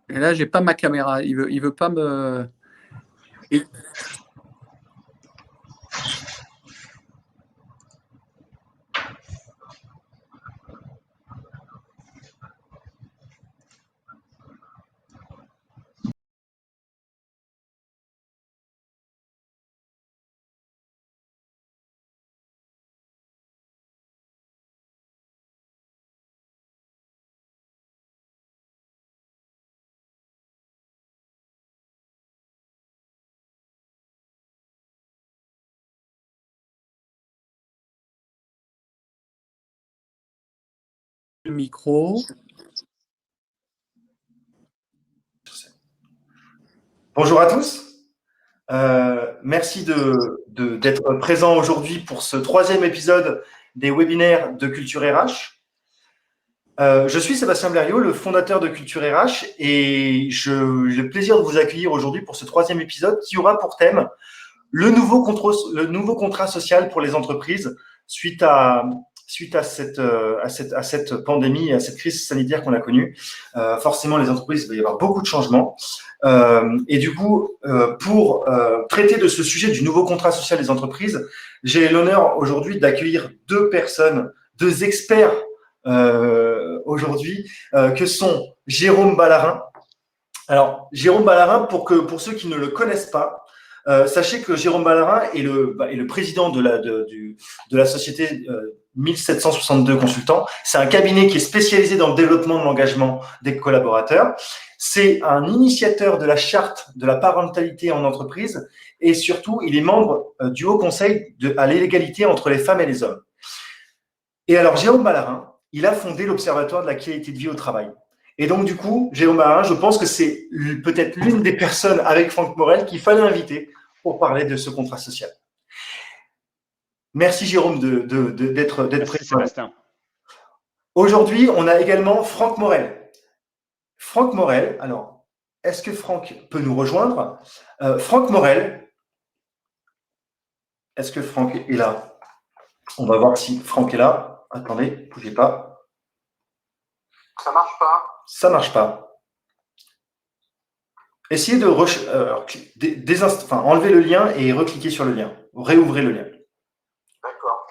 Et là, j'ai pas ma caméra. Il veut pas me. Et- Le micro. Bonjour à tous. Merci d'être présents aujourd'hui pour ce 3e épisode des webinaires de Culture RH. Je suis Sébastien Blériot, le fondateur de Culture RH, et j'ai le plaisir de vous accueillir aujourd'hui pour ce 3e épisode qui aura pour thème le nouveau contrat social pour les entreprises suite à cette pandémie, à cette crise sanitaire qu'on a connue. Forcément, les entreprises, il va y avoir beaucoup de changements. Et du coup, pour traiter de ce sujet du nouveau contrat social des entreprises, j'ai l'honneur aujourd'hui d'accueillir 2 personnes, 2 experts aujourd'hui, que sont Jérôme Ballarin. Alors, Jérôme Ballarin, pour ceux qui ne le connaissent pas, sachez que Jérôme Ballarin est le président de la société 1762 Consultants. C'est un cabinet qui est spécialisé dans le développement de l'engagement des collaborateurs. C'est un initiateur de la charte de la parentalité en entreprise et surtout, il est membre du Haut Conseil à l'égalité entre les femmes et les hommes. Et alors, Jérôme Ballarin, il a fondé l'Observatoire de la qualité de vie au travail. Et donc, du coup, Jérôme Ballarin, je pense que c'est peut-être l'une des personnes avec Franck Morel qu'il fallait inviter pour parler de ce contrat social. Merci Jérôme d'être présent. Sébastien. Aujourd'hui, on a également Franck Morel. Franck Morel, alors, est-ce que Franck peut nous rejoindre? Franck Morel, est-ce que Franck est là? On va voir si Franck est là. Attendez, ne bougez pas. Ça marche pas. Ça marche pas. Essayez de enlever le lien et recliquer sur le lien. Réouvrez le lien. D'accord.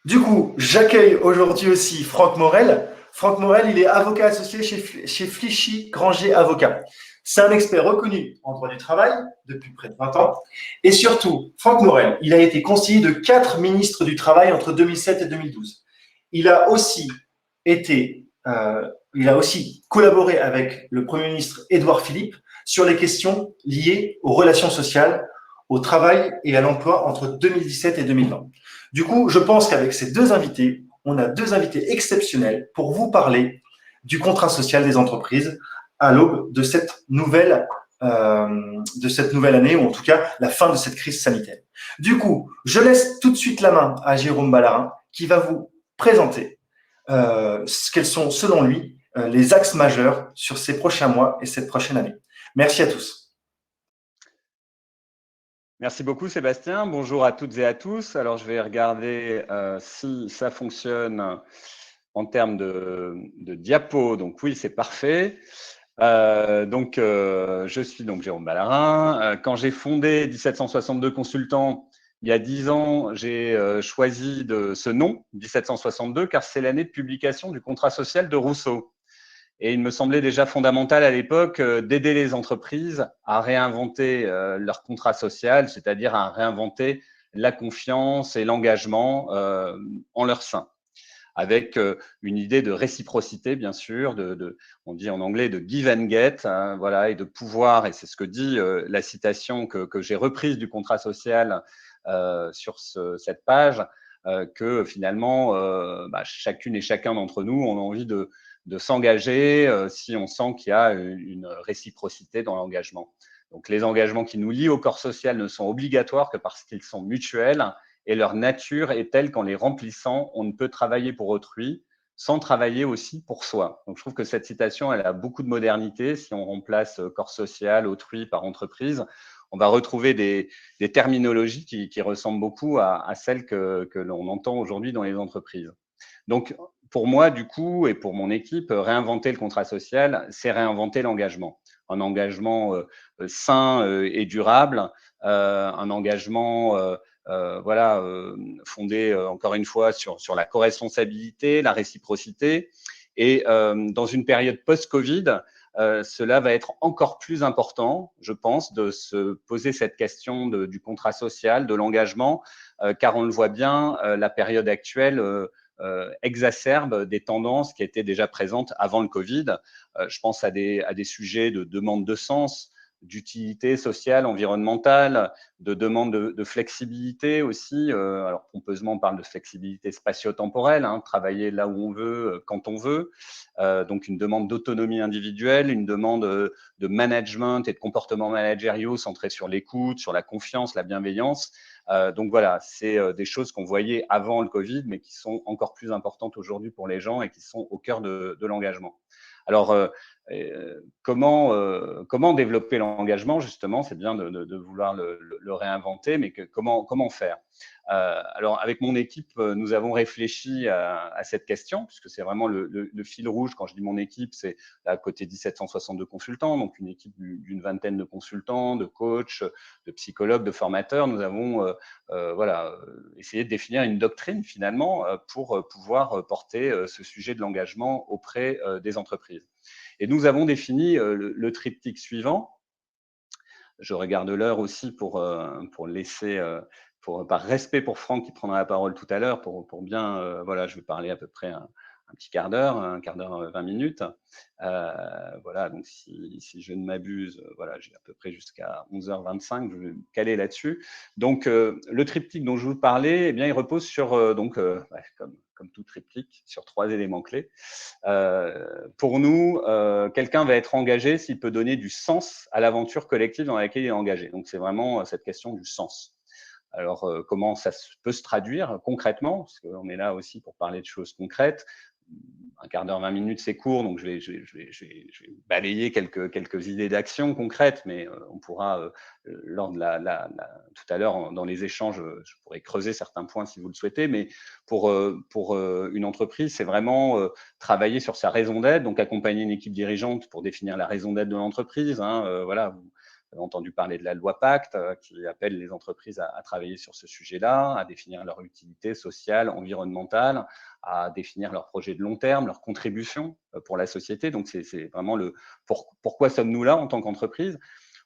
Du coup, j'accueille aujourd'hui aussi Franck Morel. Franck Morel, il est avocat associé chez Flichy Granger Avocats. C'est un expert reconnu en droit du travail depuis près de 20 ans. Et surtout, Franck Morel, il a été conseiller de 4 ministres du Travail entre 2007 et 2012. Il a aussi collaboré avec le Premier ministre Édouard Philippe sur les questions liées aux relations sociales, au travail et à l'emploi entre 2017 et 2020. Du coup, je pense qu'avec ces 2 invités, on a 2 invités exceptionnels pour vous parler du contrat social des entreprises à l'aube de cette nouvelle année, ou en tout cas la fin de cette crise sanitaire. Du coup, je laisse tout de suite la main à Jérôme Ballarin qui va vous présenter quels sont, selon lui, les axes majeurs sur ces prochains mois et cette prochaine année. Merci à tous. Merci beaucoup Sébastien. Bonjour à toutes et à tous. Alors, je vais regarder si ça fonctionne en termes de diapo. Donc oui, c'est parfait. Je suis donc Jérôme Ballarin. Quand j'ai fondé 1762 Consultants, il y a 10 ans, j'ai choisi ce nom, 1762, car c'est l'année de publication du contrat social de Rousseau. Et il me semblait déjà fondamental à l'époque d'aider les entreprises à réinventer leur contrat social, c'est-à-dire à réinventer la confiance et l'engagement en leur sein, avec une idée de réciprocité, bien sûr, on dit en anglais de give and get, hein, voilà, et de pouvoir, et c'est ce que dit la citation que j'ai reprise du contrat social sur cette page, que finalement, chacune et chacun d'entre nous, on a envie de s'engager si on sent qu'il y a une réciprocité dans l'engagement. Donc, les engagements qui nous lient au corps social ne sont obligatoires que parce qu'ils sont mutuels et leur nature est telle qu'en les remplissant, on ne peut travailler pour autrui sans travailler aussi pour soi. Donc, je trouve que cette citation, elle a beaucoup de modernité. Si on remplace corps social, autrui par entreprise, on va retrouver des terminologies qui ressemblent beaucoup à celles que l'on entend aujourd'hui dans les entreprises. Donc, pour moi, du coup, et pour mon équipe, réinventer le contrat social, c'est réinventer l'engagement. Un engagement sain et durable, un engagement fondé, encore une fois, sur la co-responsabilité, la réciprocité. Et dans une période post-Covid, cela va être encore plus important, je pense, de se poser cette question du contrat social, de l'engagement, car on le voit bien, la période actuelle exacerbe des tendances qui étaient déjà présentes avant le Covid. Je pense à des sujets de demande de sens, d'utilité sociale, environnementale, de demande de flexibilité aussi. Alors, pompeusement, on parle de flexibilité spatio-temporelle, hein, travailler là où on veut, quand on veut. Donc, une demande d'autonomie individuelle, une demande de management et de comportements managériaux centrés sur l'écoute, sur la confiance, la bienveillance. Donc voilà, c'est des choses qu'on voyait avant le Covid, mais qui sont encore plus importantes aujourd'hui pour les gens et qui sont au cœur de l'engagement. Alors, comment développer l'engagement, justement? C'est bien de vouloir le réinventer, mais comment faire? Alors, avec mon équipe, nous avons réfléchi à cette question, puisque c'est vraiment le fil rouge. Quand je dis mon équipe, c'est à côté 1762 consultants, donc une équipe d'une vingtaine de consultants, de coachs, de psychologues, de formateurs. Nous avons essayé de définir une doctrine, finalement, pour pouvoir porter ce sujet de l'engagement auprès des entreprises. Et nous avons défini le triptyque suivant. Je regarde l'heure aussi pour laisser, par respect pour Franck qui prendra la parole tout à l'heure, pour bien, je vais parler à peu près un petit quart d'heure, 20 minutes. Voilà, donc si je ne m'abuse, j'ai à peu près jusqu'à 11h25, je vais me caler là-dessus. Donc, le triptyque dont je vous parlais, eh bien, il repose sur, comme tout triptyque, sur 3 éléments clés. Pour nous, quelqu'un va être engagé s'il peut donner du sens à l'aventure collective dans laquelle il est engagé. Donc, c'est vraiment cette question du sens. Alors, comment ça peut se traduire concrètement? Parce qu'on est là aussi pour parler de choses concrètes. Un quart d'heure, 20 minutes, c'est court, donc je vais balayer quelques idées d'action concrètes, mais on pourra, lors de tout à l'heure, dans les échanges, je pourrais creuser certains points si vous le souhaitez, mais pour une entreprise, c'est vraiment travailler sur sa raison d'être, donc accompagner une équipe dirigeante pour définir la raison d'être de l'entreprise. Vous avez entendu parler de la loi Pacte qui appelle les entreprises à travailler sur ce sujet-là, à définir leur utilité sociale, environnementale, à définir leur projet de long terme, leur contribution pour la société. Donc, c'est vraiment pourquoi sommes-nous là en tant qu'entreprise.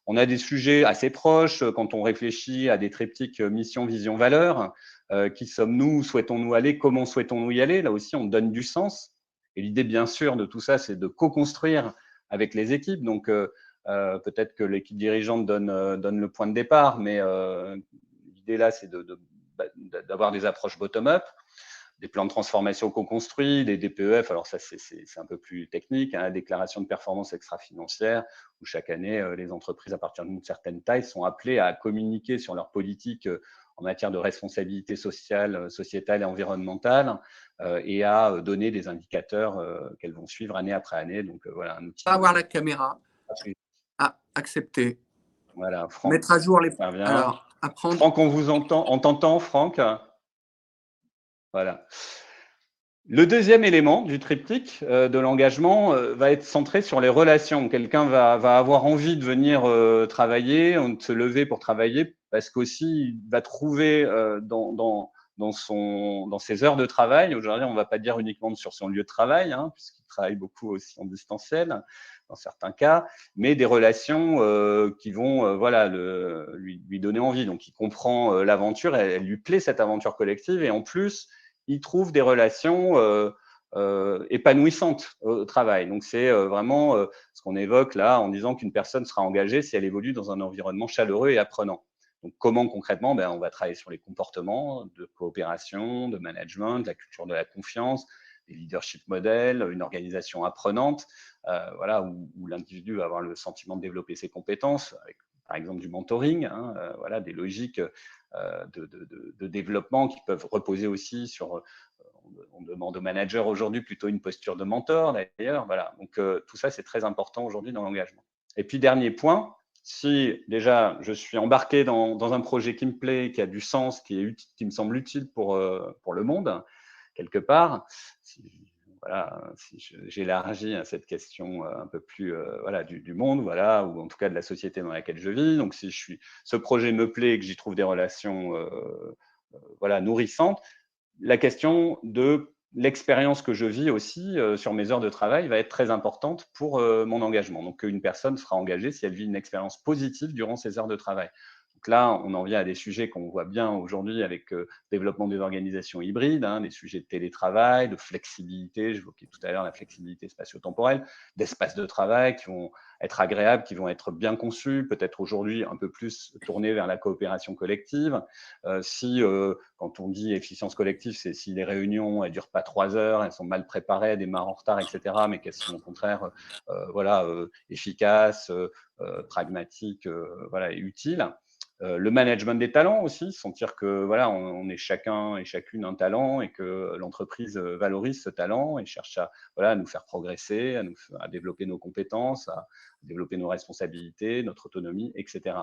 On a des sujets assez proches quand on réfléchit à des triptyques mission, vision, valeur. Qui sommes-nous? Où souhaitons-nous aller? Comment souhaitons-nous y aller? Là aussi, on donne du sens. Et l'idée, bien sûr, de tout ça, c'est de co-construire avec les équipes. Donc, peut-être que l'équipe dirigeante donne le point de départ, mais l'idée là, c'est d'avoir des approches bottom-up, des plans de transformation co-construits, des DPEF. Alors ça, c'est un peu plus technique, hein, la déclaration de performance extra-financière, où chaque année, les entreprises, à partir d'une certaine taille, sont appelées à communiquer sur leur politique en matière de responsabilité sociale, sociétale et environnementale, et à donner des indicateurs qu'elles vont suivre année après année. Donc voilà, un outil. Avoir la caméra. Accepter. Voilà, Franck. Mettre à jour les. Alors, apprendre. Franck, on vous entend. On t'entend, Franck. Voilà. Le deuxième élément du triptyque de l'engagement va être centré sur les relations. Quelqu'un va avoir envie de venir travailler, de se lever pour travailler, parce qu'aussi il va trouver dans dans ses heures de travail. Aujourd'hui, on ne va pas dire uniquement sur son lieu de travail, hein, puisqu'il travaille beaucoup aussi en distanciel dans certains cas, mais des relations qui vont voilà, lui donner envie. Donc, il comprend l'aventure, elle lui plaît cette aventure collective, et en plus, il trouve des relations épanouissantes au travail. Donc, c'est vraiment ce qu'on évoque là en disant qu'une personne sera engagée si elle évolue dans un environnement chaleureux et apprenant. Donc, comment concrètement? On va travailler sur les comportements de coopération, de management, de la culture de la confiance, des leadership models, une organisation apprenante, voilà, où l'individu va avoir le sentiment de développer ses compétences, avec par exemple du mentoring, hein, voilà, des logiques de développement qui peuvent reposer aussi sur, on demande aux managers aujourd'hui plutôt une posture de mentor d'ailleurs, voilà. Donc tout ça c'est très important aujourd'hui dans l'engagement. Et puis dernier point, si déjà je suis embarqué dans un projet qui me plaît, qui a du sens, qui me semble utile pour le monde, quelque part, voilà, si j'élargis à cette question un peu plus voilà, du monde, voilà, ou en tout cas de la société dans laquelle je vis. Donc, si ce projet me plaît et que j'y trouve des relations voilà, nourrissantes, la question de l'expérience que je vis aussi sur mes heures de travail va être très importante pour mon engagement. Donc, une personne sera engagée si elle vit une expérience positive durant ses heures de travail. Donc là, on en vient à des sujets qu'on voit bien aujourd'hui avec le développement des organisations hybrides, hein, des sujets de télétravail, de flexibilité, j'évoquais tout à l'heure la flexibilité spatio-temporelle, d'espaces de travail qui vont être agréables, qui vont être bien conçus, peut-être aujourd'hui un peu plus tournés vers la coopération collective. Quand on dit efficience collective, c'est si les réunions elles durent pas 3 heures, elles sont mal préparées, elles démarrent en retard, etc., mais qu'elles sont au contraire voilà, efficaces, pragmatiques, voilà, et utiles. Le management des talents aussi, sentir que voilà, on est chacun et chacune un talent et que l'entreprise valorise ce talent et cherche à, voilà, à nous faire progresser, à développer nos compétences, à développer nos responsabilités, notre autonomie, etc.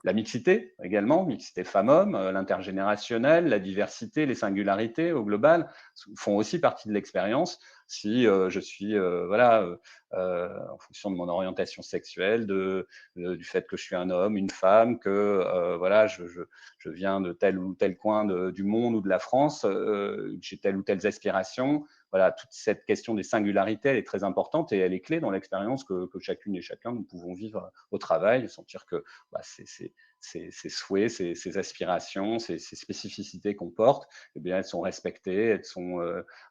La mixité également, mixité femmes-hommes, l'intergénérationnel, la diversité, les singularités au global font aussi partie de l'expérience. Si je suis voilà, en fonction de mon orientation sexuelle, du fait que je suis un homme, une femme, que voilà, je viens de tel ou tel coin du monde ou de la France, que j'ai telle ou telle aspiration. Voilà, toute cette question des singularités, elle est très importante et elle est clé dans l'expérience que chacune et chacun nous pouvons vivre au travail, sentir que bah, ces souhaits, ces aspirations, ces spécificités qu'on porte, eh bien, elles sont respectées, elles sont,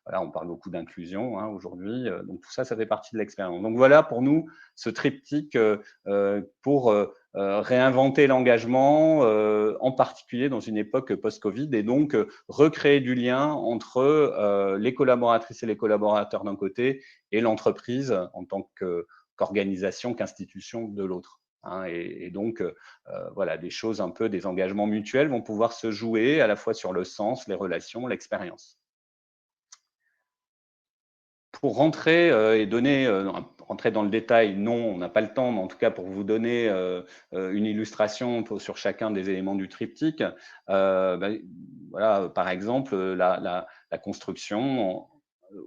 voilà, on parle beaucoup d'inclusion hein, aujourd'hui, donc tout ça, ça fait partie de l'expérience. Donc voilà pour nous ce triptyque pour réinventer l'engagement, en particulier dans une époque post-Covid, et donc recréer du lien entre les collaboratrices et les collaborateurs d'un côté et l'entreprise en tant qu'organisation, qu'institution de l'autre. Hein, et donc, voilà, des choses un peu, des engagements mutuels vont pouvoir se jouer à la fois sur le sens, les relations, l'expérience. Pour rentrer et donner, rentrer dans le détail, non, on n'a pas le temps, mais en tout cas pour vous donner une illustration sur chacun des éléments du triptyque, voilà, par exemple, la construction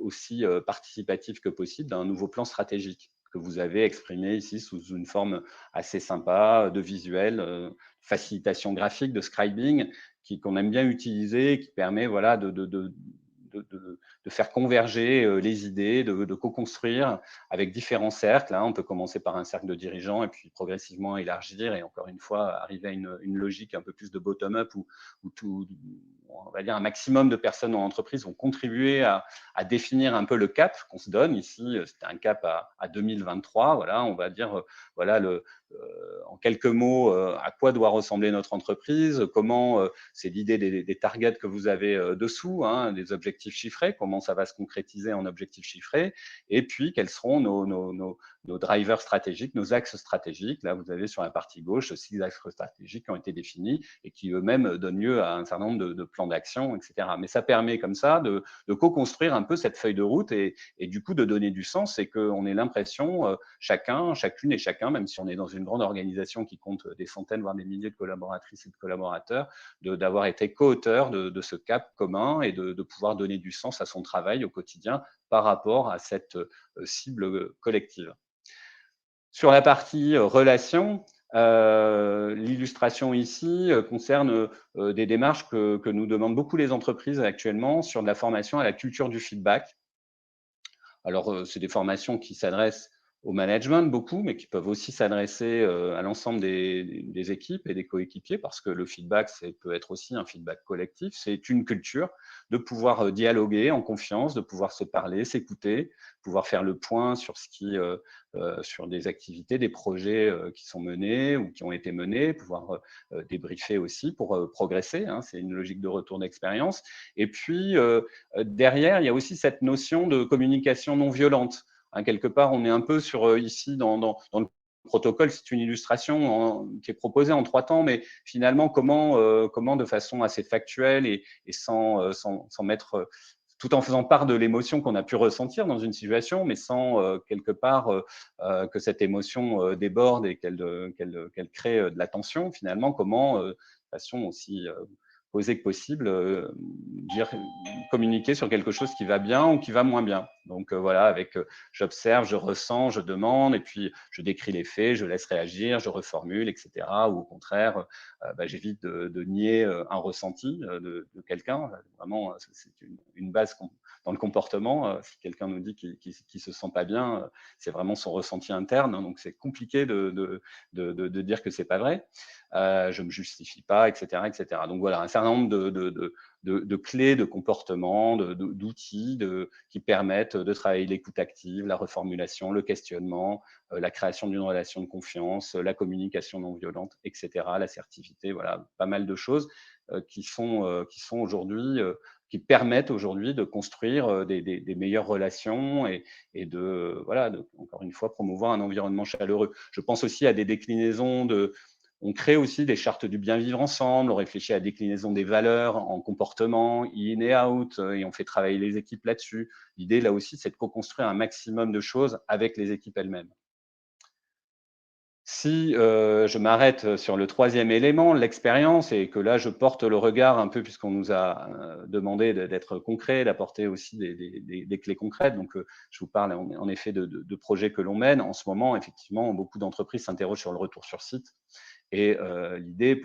aussi participative que possible d'un nouveau plan stratégique que vous avez exprimé ici sous une forme assez sympa de visuel, facilitation graphique, de scribing, qu'on aime bien utiliser, qui permet voilà, de faire converger les idées, de co-construire avec différents cercles. Hein. On peut commencer par un cercle de dirigeants et puis progressivement élargir et encore une fois arriver à une logique un peu plus de bottom-up où tout, on va dire un maximum de personnes dans l'entreprise vont contribuer à définir un peu le cap qu'on se donne. Ici, c'était un cap à 2023. Voilà, on va dire voilà en quelques mots à quoi doit ressembler notre entreprise, comment c'est l'idée des targets que vous avez dessous, hein, des objectifs chiffrés, comment ça va se concrétiser en objectifs chiffrés, et puis quels seront nos drivers stratégiques, nos axes stratégiques. Là, vous avez sur la partie gauche 6 axes stratégiques qui ont été définis et qui eux-mêmes donnent lieu à un certain nombre de plans d'action, etc. Mais ça permet comme ça de co-construire un peu cette feuille de route et du coup de donner du sens et qu'on ait l'impression, chacune et chacun, même si on est dans une grande organisation qui compte des centaines, voire des milliers de collaboratrices et de collaborateurs, d'avoir été co-auteur de ce cap commun et de pouvoir donner du sens à son travail au quotidien par rapport à cette cible collective. Sur la partie relations, L'illustration ici concerne des démarches que nous demandent beaucoup les entreprises actuellement sur de la formation à la culture du feedback. Alors, c'est des formations qui s'adressent au management beaucoup, mais qui peuvent aussi s'adresser à l'ensemble des équipes et des coéquipiers, parce que le feedback, peut être aussi un feedback collectif. C'est une culture de pouvoir dialoguer en confiance, de pouvoir se parler, s'écouter, pouvoir faire le point sur sur des activités, des projets qui sont menés ou qui ont été menés, pouvoir débriefer aussi pour progresser. Hein, c'est une logique de retour d'expérience. Et puis, derrière, il y a aussi cette notion de communication non violente. Hein, quelque part, on est un peu sur ici dans le protocole, c'est une illustration qui est proposée en 3 temps, mais finalement, comment de façon assez factuelle et sans mettre, tout en faisant part de l'émotion qu'on a pu ressentir dans une situation, mais sans quelque part que cette émotion déborde et qu'elle crée de la tension, finalement, comment, de façon aussi posée que possible, communiquer sur quelque chose qui va bien ou qui va moins bien. Donc voilà, avec j'observe, je ressens, je demande, et puis je décris les faits, je laisse réagir, je reformule, etc. Ou au contraire, j'évite de nier un ressenti de quelqu'un. Vraiment, c'est une base dans le comportement. Si quelqu'un nous dit qu'il se sent pas bien, c'est vraiment son ressenti interne. Hein, donc c'est compliqué de dire que c'est pas vrai. Je me justifie pas, etc., etc. Donc voilà, un certain nombre de clés de comportement, d'outils qui permettent de travailler l'écoute active, la reformulation, le questionnement, la création d'une relation de confiance, la communication non violente, etc., l'assertivité, voilà, pas mal de choses qui sont aujourd'hui, qui permettent aujourd'hui de construire des meilleures relations et encore une fois, promouvoir un environnement chaleureux. Je pense aussi à des déclinaisons on crée aussi des chartes du bien vivre ensemble, on réfléchit à la déclinaison des valeurs en comportement, in et out, et on fait travailler les équipes là-dessus. L'idée, là aussi, c'est de co-construire un maximum de choses avec les équipes elles-mêmes. Si je m'arrête sur le 3e élément, l'expérience, et que là, je porte le regard un peu, puisqu'on nous a demandé d'être concret, d'apporter aussi des clés concrètes. Donc, je vous parle en effet de projets que l'on mène. En ce moment, effectivement, beaucoup d'entreprises s'interrogent sur le retour sur site. Et l'idée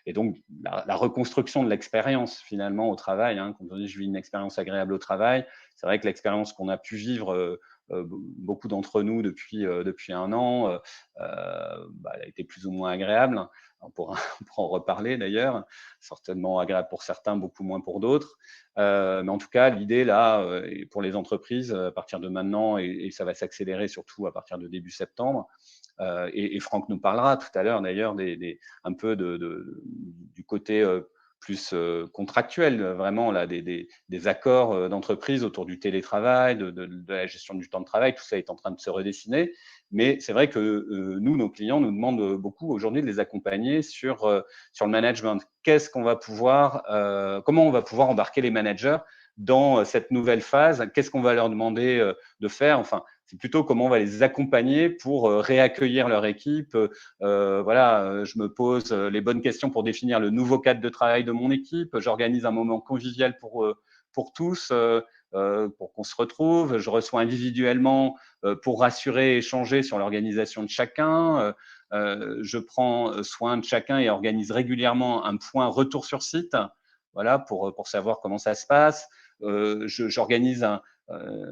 et donc la reconstruction de l'expérience finalement au travail. Hein, quand on dit je vis une expérience agréable au travail, c'est vrai que l'expérience qu'on a pu vivre beaucoup d'entre nous depuis 1 an, elle a été plus ou moins agréable. On pourra en reparler d'ailleurs, certainement agréable pour certains, beaucoup moins pour d'autres. Mais en tout cas, l'idée là, pour les entreprises, à partir de maintenant, et ça va s'accélérer surtout à partir de début septembre, et Franck nous parlera tout à l'heure d'ailleurs un peu du côté plus contractuel, vraiment là, des accords d'entreprise autour du télétravail, de la gestion du temps de travail. Tout ça est en train de se redessiner. Mais c'est vrai que nous, nos clients nous demandent beaucoup aujourd'hui de les accompagner sur le management. Comment on va pouvoir embarquer les managers dans cette nouvelle phase? Qu'est-ce qu'on va leur demander de faire? Enfin, c'est plutôt comment on va les accompagner pour réaccueillir leur équipe. Je me pose les bonnes questions pour définir le nouveau cadre de travail de mon équipe. J'organise un moment convivial pour tous, pour qu'on se retrouve. Je reçois individuellement pour rassurer et échanger sur l'organisation de chacun. Je prends soin de chacun et organise régulièrement un point retour sur site, voilà, pour savoir comment ça se passe. J'organise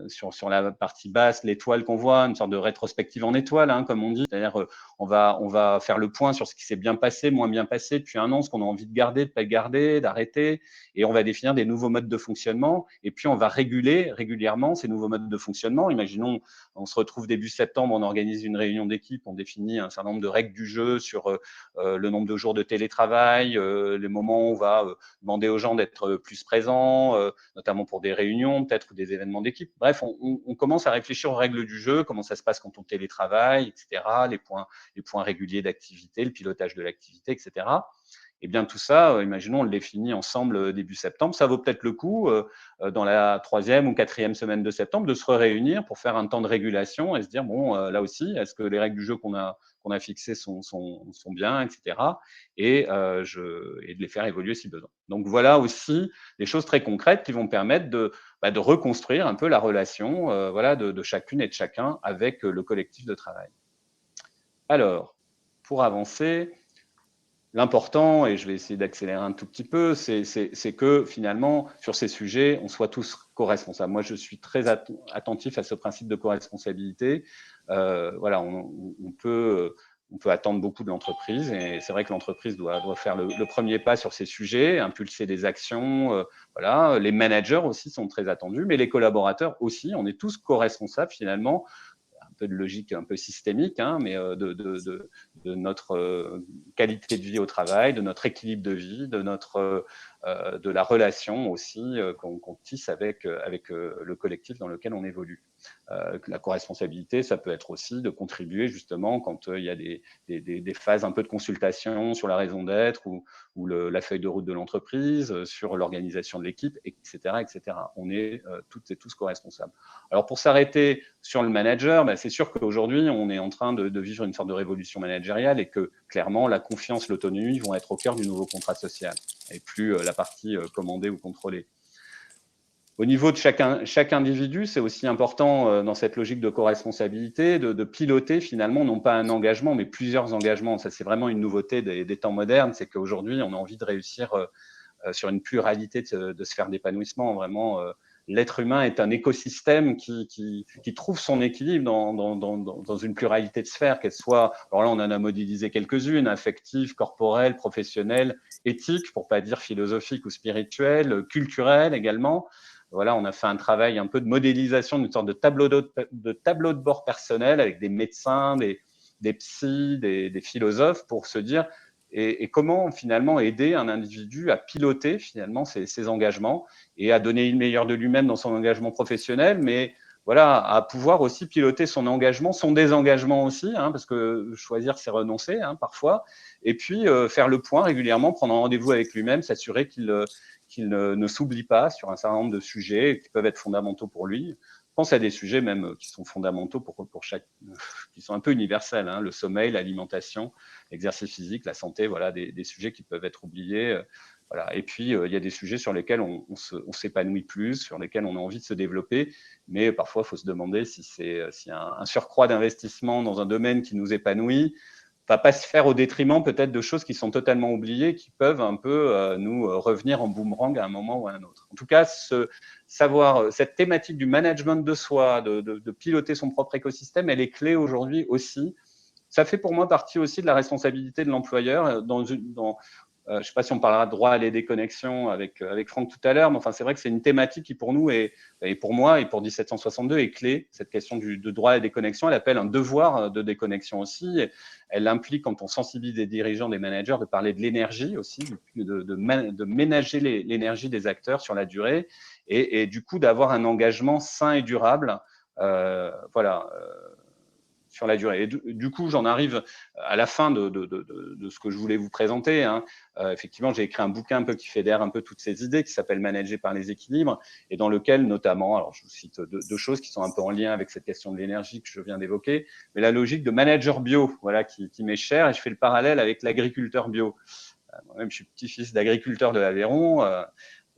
sur la partie basse, l'étoile qu'on voit, une sorte de rétrospective en étoile, hein, comme on dit. C'est-à-dire, on va faire le point sur ce qui s'est bien passé, moins bien passé depuis 1 an, ce qu'on a envie de garder, de pas garder, d'arrêter, et on va définir des nouveaux modes de fonctionnement. Et puis, on va réguler régulièrement ces nouveaux modes de fonctionnement. Imaginons, on se retrouve début septembre, on organise une réunion d'équipe, on définit un certain nombre de règles du jeu sur le nombre de jours de télétravail, les moments où on va demander aux gens d'être plus présents, notamment pour des réunions, peut-être des événements d'équipe. Bref, on commence à réfléchir aux règles du jeu, comment ça se passe quand on télétravaille, etc., les points réguliers d'activité, le pilotage de l'activité, etc. Et bien tout ça, imaginons, on le définit ensemble début septembre. Ça vaut peut-être le coup, dans la 3e ou 4e semaine de septembre, de se réunir pour faire un temps de régulation et se dire, bon, là aussi, est-ce que les règles du jeu qu'on a fixées sont bien, etc. Et de les faire évoluer si besoin. Donc voilà aussi des choses très concrètes qui vont permettre de reconstruire un peu la relation de chacune et de chacun avec le collectif de travail. Alors, pour avancer, l'important, et je vais essayer d'accélérer un tout petit peu, c'est que finalement, sur ces sujets, on soit tous co-responsables. Moi, je suis très attentif à ce principe de co-responsabilité. Voilà, on peut attendre beaucoup de l'entreprise, et c'est vrai que l'entreprise doit faire le premier pas sur ces sujets, impulser des actions. Voilà, les managers aussi sont très attendus, mais les collaborateurs aussi. On est tous co-responsables finalement. Un peu de logique un peu systémique, hein, mais de notre qualité de vie au travail, de notre équilibre de vie, de la relation aussi qu'on tisse avec le collectif dans lequel on évolue. La co-responsabilité, ça peut être aussi de contribuer justement quand il y a des phases un peu de consultation sur la raison d'être ou la feuille de route de l'entreprise, sur l'organisation de l'équipe, etc., etc. On est toutes et tous co-responsables. Alors pour s'arrêter sur le manager, c'est sûr qu'aujourd'hui, on est en train de vivre une sorte de révolution managériale et que clairement, la confiance, l'autonomie vont être au cœur du nouveau contrat social et plus la partie commandée ou contrôlée. Au niveau de chaque individu, c'est aussi important dans cette logique de co-responsabilité de piloter finalement non pas un engagement, mais plusieurs engagements. Ça, c'est vraiment une nouveauté des temps modernes, c'est qu'aujourd'hui, on a envie de réussir sur une pluralité de sphères d'épanouissement. Vraiment, l'être humain est un écosystème qui trouve son équilibre dans une pluralité de sphères, qu'elles soient, alors là, on en a modélisé quelques-unes, affectives, corporelles, professionnelles, éthiques, pour pas dire philosophiques ou spirituelles, culturelles également. Voilà, on a fait un travail un peu de modélisation d'une sorte de tableau de bord personnel avec des médecins, des psys, des philosophes pour se dire et comment finalement aider un individu à piloter finalement ses engagements et à donner le meilleur de lui-même dans son engagement professionnel, mais voilà, à pouvoir aussi piloter son engagement, son désengagement aussi, hein, parce que choisir, c'est renoncer hein, parfois, et puis faire le point régulièrement, prendre un rendez-vous avec lui-même, s'assurer qu'il ne s'oublie pas sur un certain nombre de sujets qui peuvent être fondamentaux pour lui. Je pense à des sujets même qui sont fondamentaux pour chaque, qui sont un peu universels, hein, le sommeil, l'alimentation, l'exercice physique, la santé, voilà, des sujets qui peuvent être oubliés. Voilà. Et puis, il y a des sujets sur lesquels on s'épanouit plus, sur lesquels on a envie de se développer, mais parfois, il faut se demander si un surcroît d'investissement dans un domaine qui nous épanouit va pas se faire au détriment peut-être de choses qui sont totalement oubliées, qui peuvent un peu nous revenir en boomerang à un moment ou à un autre. En tout cas, cette thématique du management de soi, de piloter son propre écosystème, elle est clé aujourd'hui aussi. Ça fait pour moi partie aussi de la responsabilité de l'employeur je ne sais pas si on parlera de droit à la déconnexion avec Franck tout à l'heure, mais enfin, c'est vrai que c'est une thématique qui, pour nous, et pour moi, et pour 1762, est clé. Cette question de droit à la déconnexion, elle appelle un devoir de déconnexion aussi. Elle implique, quand on sensibilise des dirigeants, des managers, de parler de l'énergie aussi, de ménager l'énergie des acteurs sur la durée, et du coup, d'avoir un engagement sain et durable. Voilà. Sur la durée. Et du coup, j'en arrive à la fin de ce que je voulais vous présenter. Hein. Effectivement, j'ai écrit un bouquin un peu qui fédère un peu toutes ces idées, qui s'appelle Manager par les équilibres, et dans lequel, notamment, alors je vous cite deux choses qui sont un peu en lien avec cette question de l'énergie que je viens d'évoquer, mais la logique de manager bio, voilà, qui m'est chère, et je fais le parallèle avec l'agriculteur bio. Moi-même, je suis petit-fils d'agriculteur de l'Aveyron.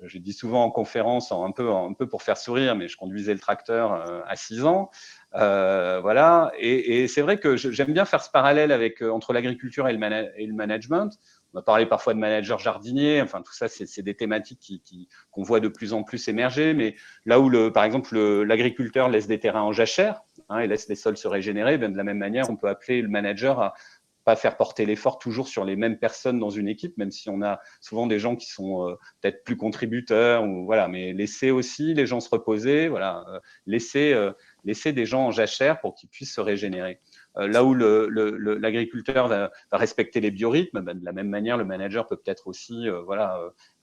Je dis souvent en conférence, un peu pour faire sourire, mais je conduisais le tracteur à 6 ans. Voilà. Et c'est vrai que j'aime bien faire ce parallèle entre l'agriculture et le management. On a parlé parfois de manager jardinier. Enfin, tout ça, c'est des thématiques qu'on voit de plus en plus émerger. Mais là où, par exemple, l'agriculteur laisse des terrains en jachère hein, et laisse les sols se régénérer, de la même manière, on peut appeler le manager à pas faire porter l'effort toujours sur les mêmes personnes dans une équipe, même si on a souvent des gens qui sont peut-être plus contributeurs, ou voilà, mais laisser aussi les gens se reposer, voilà, laisser des gens en jachère pour qu'ils puissent se régénérer. Là où l'agriculteur va respecter les biorhythmes, de la même manière, le manager peut peut-être aussi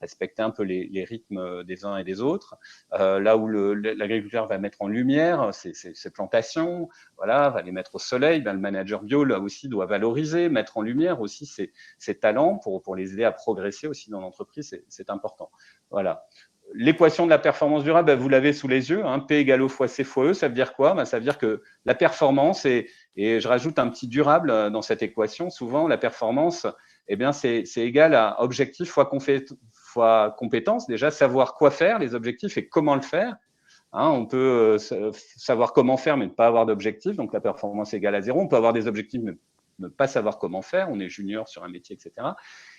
respecter un peu les rythmes des uns et des autres. Là où l'agriculteur va mettre en lumière ses plantations, voilà, va les mettre au soleil, le manager bio, là aussi, doit valoriser, mettre en lumière aussi ses talents pour les aider à progresser aussi dans l'entreprise, c'est important. Voilà. L'équation de la performance durable, vous l'avez sous les yeux, hein, P égale O fois C fois E, ça veut dire quoi? Ça veut dire que la performance, et je rajoute un petit durable dans cette équation, souvent la performance, eh bien, c'est égal à objectif fois compétence, déjà savoir quoi faire, les objectifs et comment le faire. Hein, on peut savoir comment faire, mais ne pas avoir d'objectif, donc la performance est égale à 0. On peut avoir des objectifs, mais ne pas savoir comment faire, on est junior sur un métier, etc.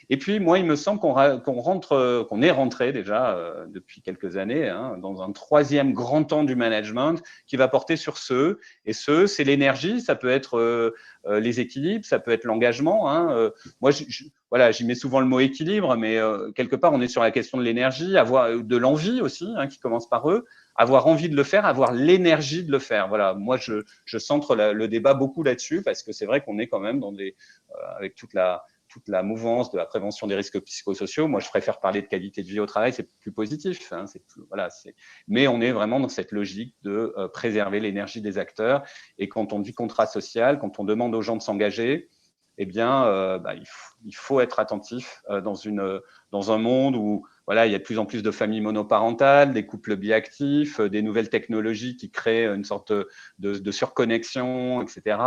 Et puis, moi, il me semble qu'on est rentré déjà depuis quelques années dans un troisième grand temps du management qui va porter sur ce. Et ce, c'est l'énergie, ça peut être les équilibres, ça peut être l'engagement. Moi, voilà, j'y mets souvent le mot équilibre, mais quelque part, on est sur la question de l'énergie, avoir de l'envie aussi, qui commence par eux, avoir envie de le faire, avoir l'énergie de le faire. Voilà, moi, je centre le débat beaucoup là-dessus parce que c'est vrai qu'on est quand même dans avec toute la mouvance de la prévention des risques psychosociaux. Moi, je préfère parler de qualité de vie au travail, c'est plus positif. Mais on est vraiment dans cette logique de préserver l'énergie des acteurs. Et quand on dit contrat social, quand on demande aux gens de s'engager, eh bien, il faut être attentif dans un monde où il y a de plus en plus de familles monoparentales, des couples biactifs, des nouvelles technologies qui créent une sorte de surconnexion, etc.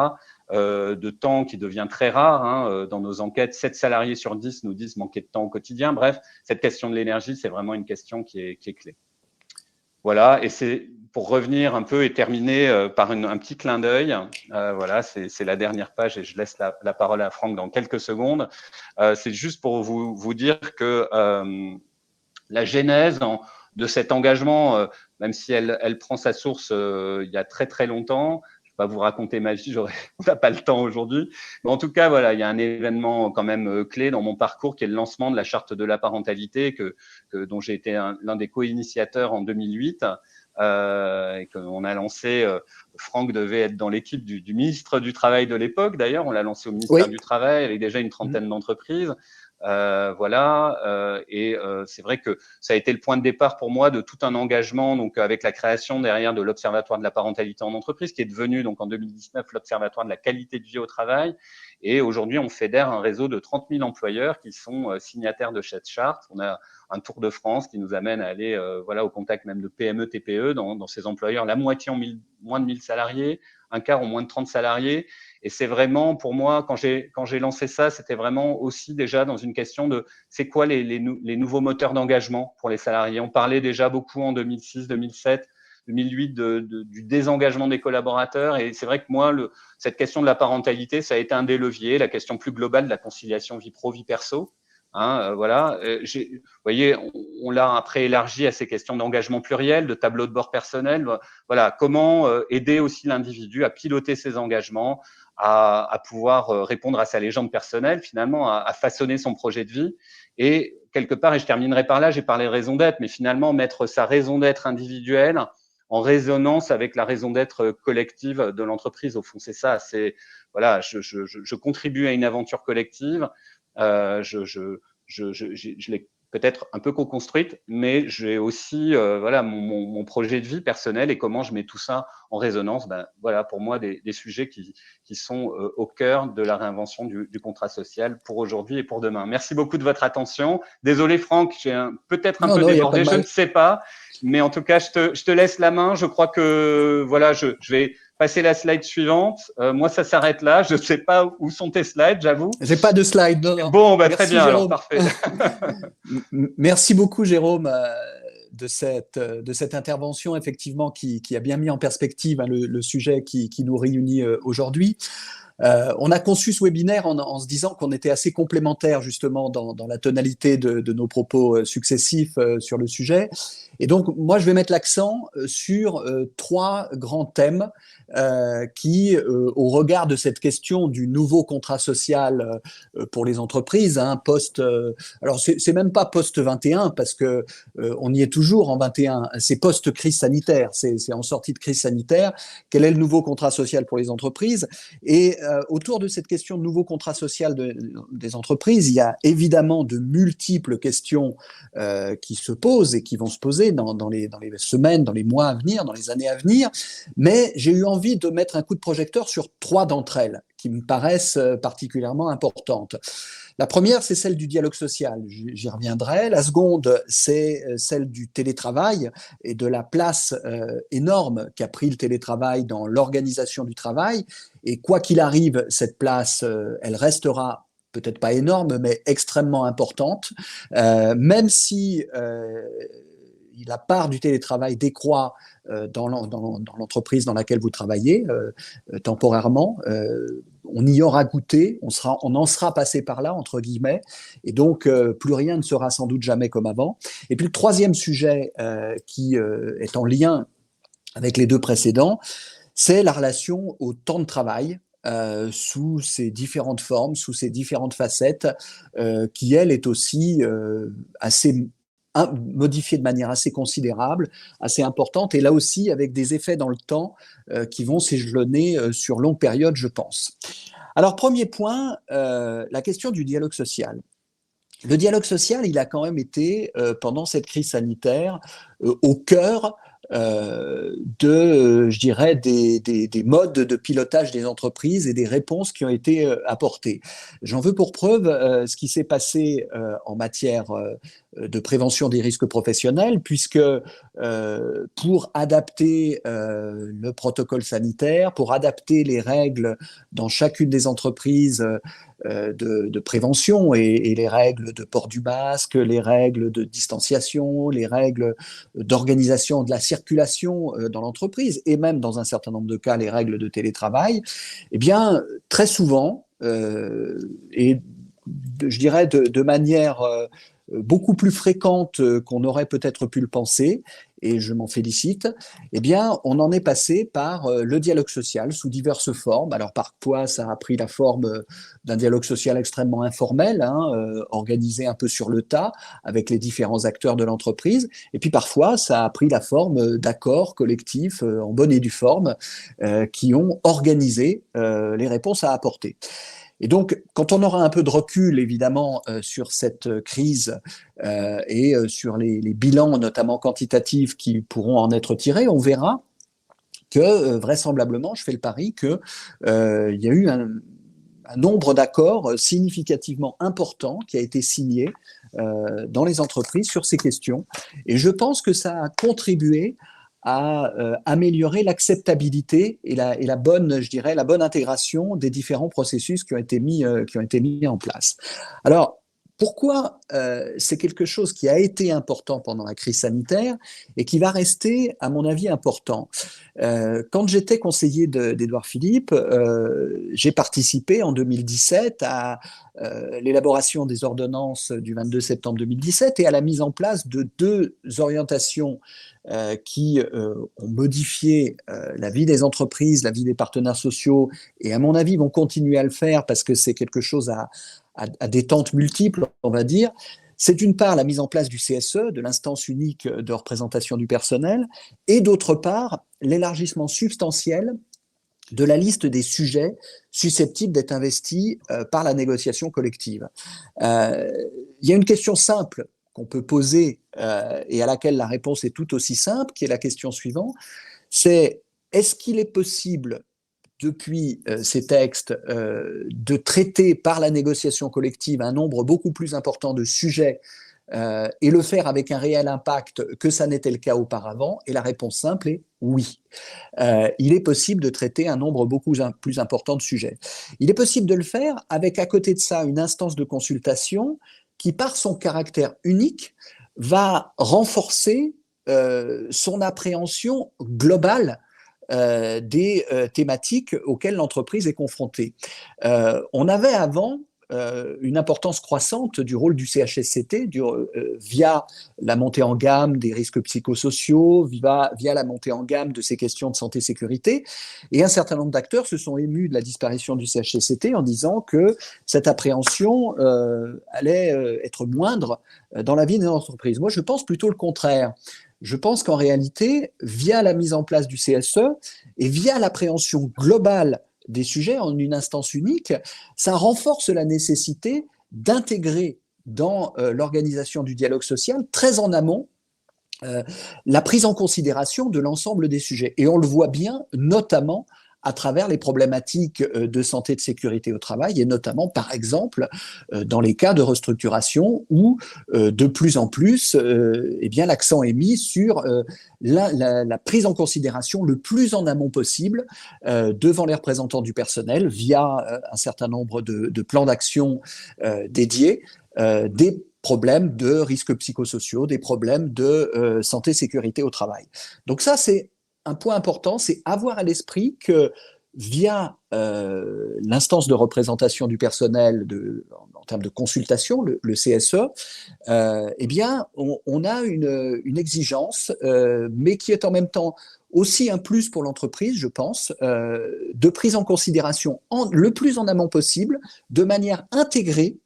De temps qui devient très rare. Dans nos enquêtes, 7 salariés sur 10 nous disent manquer de temps au quotidien. Bref, cette question de l'énergie, c'est vraiment une question qui est clé. Voilà, et c'est pour revenir un peu et terminer par un petit clin d'œil. Voilà, c'est la dernière page et je laisse la parole à Franck dans quelques secondes. C'est juste pour vous dire que la genèse de cet engagement, même si elle prend sa source il y a très très longtemps, je ne vais pas vous raconter ma vie, on n'a pas le temps aujourd'hui. Mais en tout cas, voilà, il y a un événement quand même clé dans mon parcours qui est le lancement de la charte de la parentalité dont j'ai été l'un des co-initiateurs en 2008. Et qu'on a lancé, Franck devait être dans l'équipe du ministre du Travail de l'époque, d'ailleurs, on l'a lancé au ministère du Travail avec déjà une trentaine d'entreprises. C'est vrai que ça a été le point de départ pour moi de tout un engagement, donc avec la création derrière de l'Observatoire de la parentalité en entreprise, qui est devenu donc en 2019 l'Observatoire de la qualité de vie au travail. Et aujourd'hui, on fédère un réseau de 30 000 employeurs qui sont signataires de cette charte. On a un tour de France qui nous amène à aller au contact même de PME, TPE dans ces employeurs. La moitié ont moins de 1000 salariés, un quart ont moins de 30 salariés. Et c'est vraiment, pour moi, quand j'ai lancé ça, c'était vraiment aussi déjà dans une question de c'est quoi les nouveaux moteurs d'engagement pour les salariés. On parlait déjà beaucoup en 2006, 2007, 2008 du désengagement des collaborateurs. Et c'est vrai que moi, cette question de la parentalité, ça a été un des leviers, la question plus globale de la conciliation vie pro, vie perso. Vous voyez, on l'a après élargi à ces questions d'engagement pluriel, de tableau de bord personnel. Voilà, comment aider aussi l'individu à piloter ses engagements, à pouvoir répondre à sa légende personnelle, finalement, à façonner son projet de vie. Et quelque part, et je terminerai par là, j'ai parlé de raison d'être, mais finalement, mettre sa raison d'être individuelle en résonance avec la raison d'être collective de l'entreprise. Au fond, c'est ça. C'est voilà, je contribue à une aventure collective. Je l'ai peut-être un peu co-construite, mais j'ai aussi mon projet de vie personnel et comment je mets tout ça en résonance. Voilà, pour moi, des sujets qui sont au cœur de la réinvention du contrat social pour aujourd'hui et pour demain. Merci beaucoup de votre attention. Désolé Franck, j'ai peut-être un peu débordé, je ne sais pas, mais en tout cas, je te laisse la main. Je crois que voilà, je vais passer la slide suivante. Moi, ça s'arrête là. Je ne sais pas où sont tes slides, j'avoue. J'ai pas de slide. Non. Bon, très bien, Jérôme. Alors, parfait. Merci beaucoup, Jérôme, de cette intervention, effectivement, qui a bien mis en perspective le sujet qui nous réunit aujourd'hui. On a conçu ce webinaire en se disant qu'on était assez complémentaires justement dans la tonalité de nos propos successifs sur le sujet. Et donc, moi, je vais mettre l'accent sur 3 grands thèmes qui, au regard de cette question du nouveau contrat social pour les entreprises, alors c'est même pas post-21 parce que on y est toujours en 21, c'est post-crise sanitaire, c'est en sortie de crise sanitaire. Quel est le nouveau contrat social pour les entreprises? Et autour de cette question de nouveau contrat social des entreprises, il y a évidemment de multiples questions qui se posent et qui vont se poser dans les semaines, dans les mois à venir, dans les années à venir. Mais j'ai eu envie de mettre un coup de projecteur sur 3 d'entre elles qui me paraissent particulièrement importantes. La première, c'est celle du dialogue social, j'y reviendrai. La seconde, c'est celle du télétravail et de la place énorme qu'a pris le télétravail dans l'organisation du travail. Et quoi qu'il arrive, cette place, elle restera peut-être pas énorme, mais extrêmement importante, même si la part du télétravail décroît dans l'entreprise dans laquelle vous travaillez temporairement. On y aura goûté, on en sera passé par là, entre guillemets, et donc plus rien ne sera sans doute jamais comme avant. Et puis le troisième sujet qui est en lien avec les deux précédents, c'est la relation au temps de travail, sous ses différentes formes, sous ses différentes facettes, qui, elle, est aussi assez modifiée de manière assez considérable, assez importante, et là aussi avec des effets dans le temps qui vont s'échelonner sur longue période, je pense. Alors, premier point, la question du dialogue social. Le dialogue social, il a quand même été, pendant cette crise sanitaire, au cœur je dirais, des modes de pilotage des entreprises et des réponses qui ont été apportées. J'en veux pour preuve ce qui s'est passé en matière de prévention des risques professionnels, puisque pour adapter le protocole sanitaire, pour adapter les règles dans chacune des entreprises de prévention et les règles de port du masque, les règles de distanciation, les règles d'organisation de la circulation dans l'entreprise et même dans un certain nombre de cas les règles de télétravail, eh bien très souvent et je dirais de manière beaucoup plus fréquente qu'on aurait peut-être pu le penser, et je m'en félicite, eh bien, on en est passé par le dialogue social sous diverses formes. Alors, parfois, ça a pris la forme d'un dialogue social extrêmement informel, organisé un peu sur le tas, avec les différents acteurs de l'entreprise. Et puis, parfois, ça a pris la forme d'accords collectifs en bonne et due forme qui ont organisé les réponses à apporter. Et donc, quand on aura un peu de recul, évidemment, sur cette crise et sur les bilans, notamment quantitatifs, qui pourront en être tirés, on verra que, vraisemblablement, je fais le pari qu'il y a eu un nombre d'accords significativement important qui a été signé dans les entreprises sur ces questions. Et je pense que ça a contribué à améliorer l'acceptabilité et la bonne, je dirais, la bonne intégration des différents processus qui ont été mis en place. Alors, pourquoi c'est quelque chose qui a été important pendant la crise sanitaire et qui va rester, à mon avis, important. Quand j'étais conseiller d'Édouard Philippe, j'ai participé en 2017 à l'élaboration des ordonnances du 22 septembre 2017 et à la mise en place de deux orientations qui ont modifié la vie des entreprises, la vie des partenaires sociaux, et à mon avis vont continuer à le faire parce que c'est quelque chose à des tentes multiples, on va dire. C'est d'une part la mise en place du CSE, de l'instance unique de représentation du personnel, et d'autre part l'élargissement substantiel de la liste des sujets susceptibles d'être investis par la négociation collective. Il y a une question simple qu'on peut poser et à laquelle la réponse est tout aussi simple, qui est la question suivante, c'est est-ce qu'il est possible depuis ces textes de traiter par la négociation collective un nombre beaucoup plus important de sujets et le faire avec un réel impact que ça n'était le cas auparavant? Et la réponse simple est oui. Il est possible de traiter un nombre beaucoup plus important de sujets. Il est possible de le faire avec à côté de ça une instance de consultation qui, par son caractère unique, va renforcer son appréhension globale des thématiques auxquelles l'entreprise est confrontée. On avait avant une importance croissante du rôle du CHSCT via la montée en gamme des risques psychosociaux, via la montée en gamme de ces questions de santé-sécurité. Et un certain nombre d'acteurs se sont émus de la disparition du CHSCT en disant que cette appréhension allait être moindre dans la vie des entreprises. Moi, je pense plutôt le contraire. Je pense qu'en réalité, via la mise en place du CSE et via l'appréhension globale des sujets en une instance unique, ça renforce la nécessité d'intégrer dans l'organisation du dialogue social, très en amont, la prise en considération de l'ensemble des sujets. Et on le voit bien, notamment à travers les problématiques de santé et de sécurité au travail, et notamment, par exemple, dans les cas de restructuration où, de plus en plus, eh bien, l'accent est mis sur la prise en considération le plus en amont possible devant les représentants du personnel via un certain nombre de plans d'action dédiés, des problèmes de risques psychosociaux, des problèmes de santé, sécurité au travail. Donc ça, c'est un point important, c'est avoir à l'esprit que via l'instance de représentation du personnel en termes de consultation, le CSE, eh bien, on a une exigence, mais qui est en même temps aussi un plus pour l'entreprise, je pense, de prise en considération le plus en amont possible, de manière intégrée,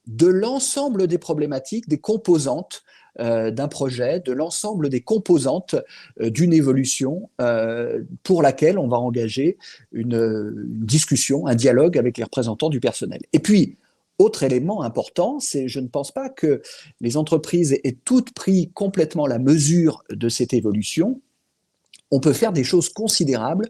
de l'ensemble des problématiques, des composantes d'un projet, de l'ensemble des composantes d'une évolution pour laquelle on va engager une discussion, un dialogue avec les représentants du personnel. Et puis, autre élément important, c'est je ne pense pas que les entreprises aient toutes pris complètement la mesure de cette évolution. On peut faire des choses considérables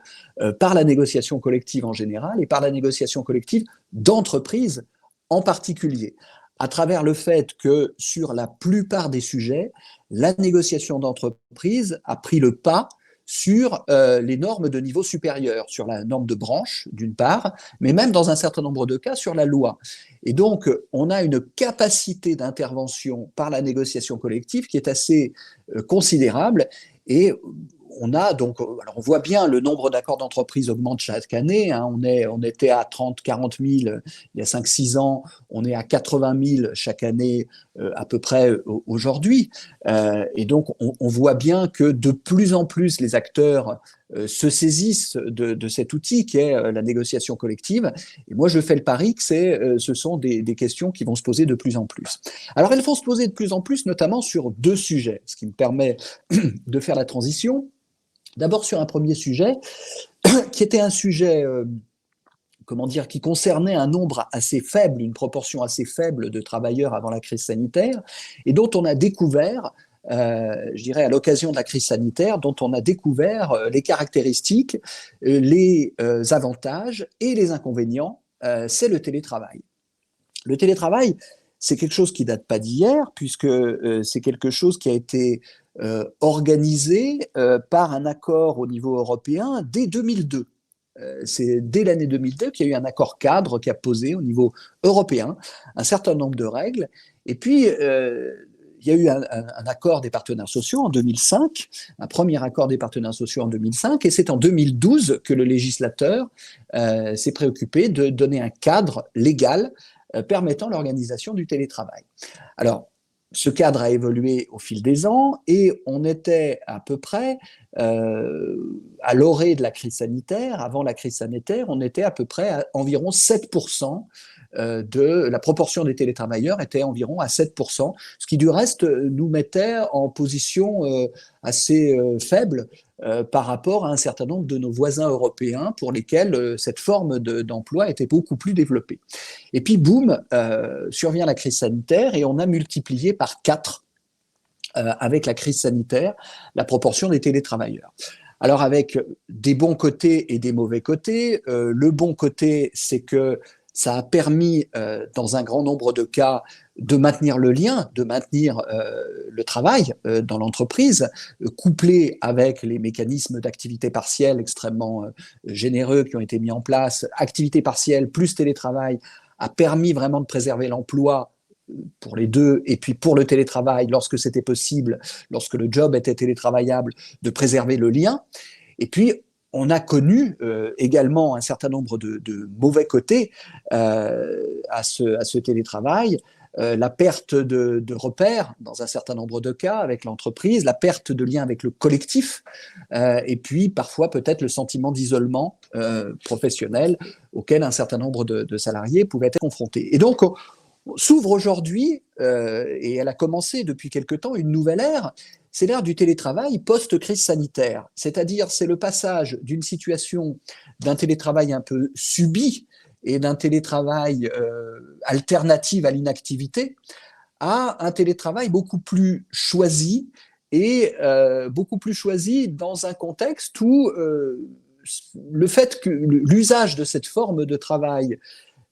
par la négociation collective en général et par la négociation collective d'entreprise en particulier, à travers le fait que sur la plupart des sujets, la négociation d'entreprise a pris le pas sur les normes de niveau supérieur, sur la norme de branche d'une part, mais même dans un certain nombre de cas sur la loi. Et donc, on a une capacité d'intervention par la négociation collective qui est assez considérable et on a donc, alors on voit bien le nombre d'accords d'entreprise augmente chaque année. Hein, on était à 40 000 il y a 5-6 ans, on est à 80 000 chaque année à peu près aujourd'hui. Et donc, on voit bien que de plus en plus les acteurs se saisissent de cet outil qui est la négociation collective. Et moi, je fais le pari que ce sont des questions qui vont se poser de plus en plus. Alors, elles vont se poser de plus en plus, notamment sur 2 sujets, ce qui me permet de faire la transition. D'abord sur un premier sujet, qui était un sujet, qui concernait un nombre assez faible, une proportion assez faible de travailleurs avant la crise sanitaire, et dont on a découvert, je dirais à l'occasion de la crise sanitaire, dont on a découvert les caractéristiques, les avantages et les inconvénients, c'est le télétravail. Le télétravail, c'est quelque chose qui date pas d'hier, puisque c'est quelque chose qui a été organisé par un accord au niveau européen dès 2002. C'est dès l'année 2002 qu'il y a eu un accord cadre qui a posé au niveau européen un certain nombre de règles. Et puis, il y a eu un accord des partenaires sociaux en 2005, un premier accord des partenaires sociaux en 2005, et c'est en 2012 que le législateur s'est préoccupé de donner un cadre légal permettant l'organisation du télétravail. Alors, ce cadre a évolué au fil des ans et on était à peu près à l'orée de la crise sanitaire. Avant la crise sanitaire, on était à peu près à environ 7% de la proportion des télétravailleurs était environ à 7%, ce qui du reste nous mettait en position assez faible par rapport à un certain nombre de nos voisins européens pour lesquels cette forme d'emploi était beaucoup plus développée. Et puis, boum, survient la crise sanitaire et on a multiplié par 4 avec la crise sanitaire la proportion des télétravailleurs. Alors, avec des bons côtés et des mauvais côtés, le bon côté, c'est que ça a permis, dans un grand nombre de cas, de maintenir le lien, de maintenir le travail dans l'entreprise, couplé avec les mécanismes d'activité partielle extrêmement généreux qui ont été mis en place. Activité partielle plus télétravail a permis vraiment de préserver l'emploi pour les deux, et puis pour le télétravail, lorsque c'était possible, lorsque le job était télétravaillable, de préserver le lien. Et puis, on a connu également un certain nombre de mauvais côtés à ce télétravail, la perte de repères dans un certain nombre de cas avec l'entreprise, la perte de lien avec le collectif, et puis parfois peut-être le sentiment d'isolement professionnel auquel un certain nombre de salariés pouvaient être confrontés. Et donc, s'ouvre aujourd'hui, et elle a commencé depuis quelque temps, une nouvelle ère, c'est l'ère du télétravail post-crise sanitaire. C'est-à-dire, c'est le passage d'une situation d'un télétravail un peu subi et d'un télétravail alternatif à l'inactivité à un télétravail beaucoup plus choisi et beaucoup plus choisi dans un contexte où le fait que l'usage de cette forme de travail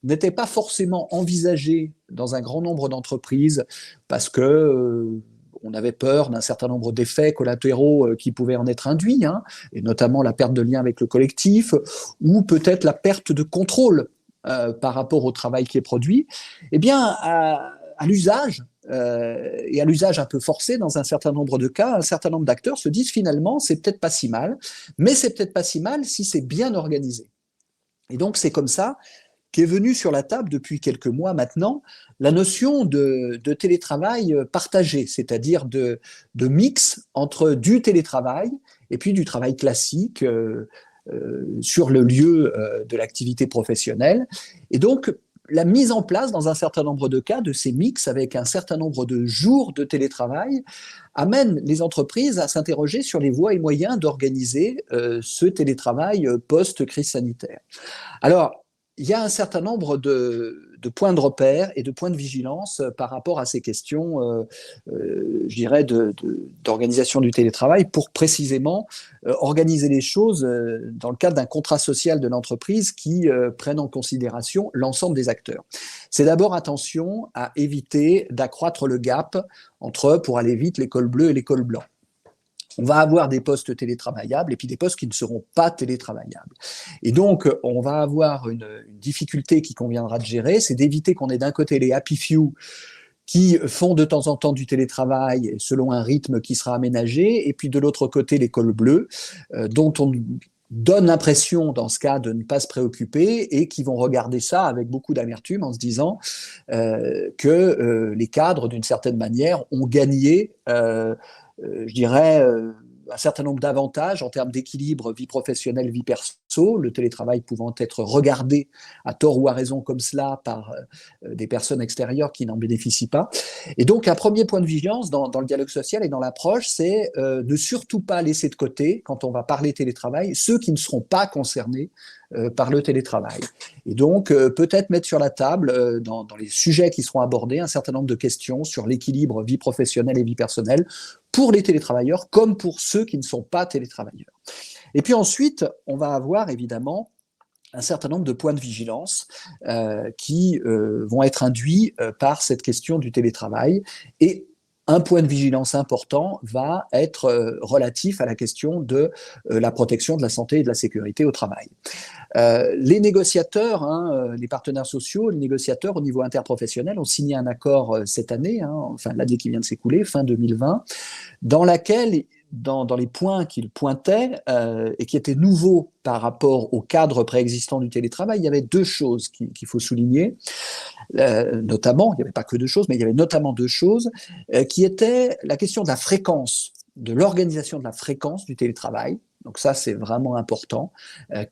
n'était pas forcément envisagé dans un grand nombre d'entreprises parce que on avait peur d'un certain nombre d'effets collatéraux qui pouvaient en être induits, hein, et notamment la perte de lien avec le collectif, ou peut-être la perte de contrôle par rapport au travail qui est produit. Eh bien, à l'usage, et à l'usage un peu forcé dans un certain nombre de cas, un certain nombre d'acteurs se disent finalement c'est peut-être pas si mal, mais c'est peut-être pas si mal si c'est bien organisé. Et donc c'est comme ça qu'est venue sur la table depuis quelques mois maintenant la notion de télétravail partagé, c'est-à-dire de mix entre du télétravail et puis du travail classique sur le lieu de l'activité professionnelle. Et donc, la mise en place, dans un certain nombre de cas, de ces mix avec un certain nombre de jours de télétravail amène les entreprises à s'interroger sur les voies et moyens d'organiser ce télétravail post-crise sanitaire. Alors, il y a un certain nombre de points de repère et de points de vigilance par rapport à ces questions, je dirais, d'organisation du télétravail pour précisément organiser les choses dans le cadre d'un contrat social de l'entreprise qui prenne en considération l'ensemble des acteurs. C'est d'abord attention à éviter d'accroître le gap entre, pour aller vite, les cols bleus et les cols blancs. On va avoir des postes télétravaillables et puis des postes qui ne seront pas télétravaillables. Et donc, on va avoir une difficulté qui conviendra de gérer, c'est d'éviter qu'on ait d'un côté les happy few qui font de temps en temps du télétravail selon un rythme qui sera aménagé, et puis de l'autre côté les cols bleus, dont on donne l'impression dans ce cas de ne pas se préoccuper et qui vont regarder ça avec beaucoup d'amertume en se disant que les cadres, d'une certaine manière, ont gagné je dirais, un certain nombre d'avantages en termes d'équilibre vie professionnelle, vie perso, le télétravail pouvant être regardé à tort ou à raison comme cela par des personnes extérieures qui n'en bénéficient pas. Et donc, un premier point de vigilance dans le dialogue social et dans l'approche, c'est ne surtout pas laisser de côté, quand on va parler télétravail, ceux qui ne seront pas concernés par le télétravail. Et donc, peut-être mettre sur la table, dans les sujets qui seront abordés, un certain nombre de questions sur l'équilibre vie professionnelle et vie personnelle pour les télétravailleurs comme pour ceux qui ne sont pas télétravailleurs. Et puis ensuite, on va avoir évidemment un certain nombre de points de vigilance qui vont être induits par cette question du télétravail. Et un point de vigilance important va être relatif à la question de la protection de la santé et de la sécurité au travail. Les négociateurs, les partenaires sociaux, les négociateurs au niveau interprofessionnel ont signé un accord cette année, enfin l'année qui vient de s'écouler, fin 2020, dans laquelle, dans les points qu'ils pointaient et qui étaient nouveaux par rapport au cadre préexistant du télétravail, il y avait deux choses qu'il faut souligner, notamment, il n'y avait pas que deux choses, mais il y avait notamment deux choses, qui étaient la question de la fréquence, de l'organisation de la fréquence du télétravail. Donc ça, c'est vraiment important.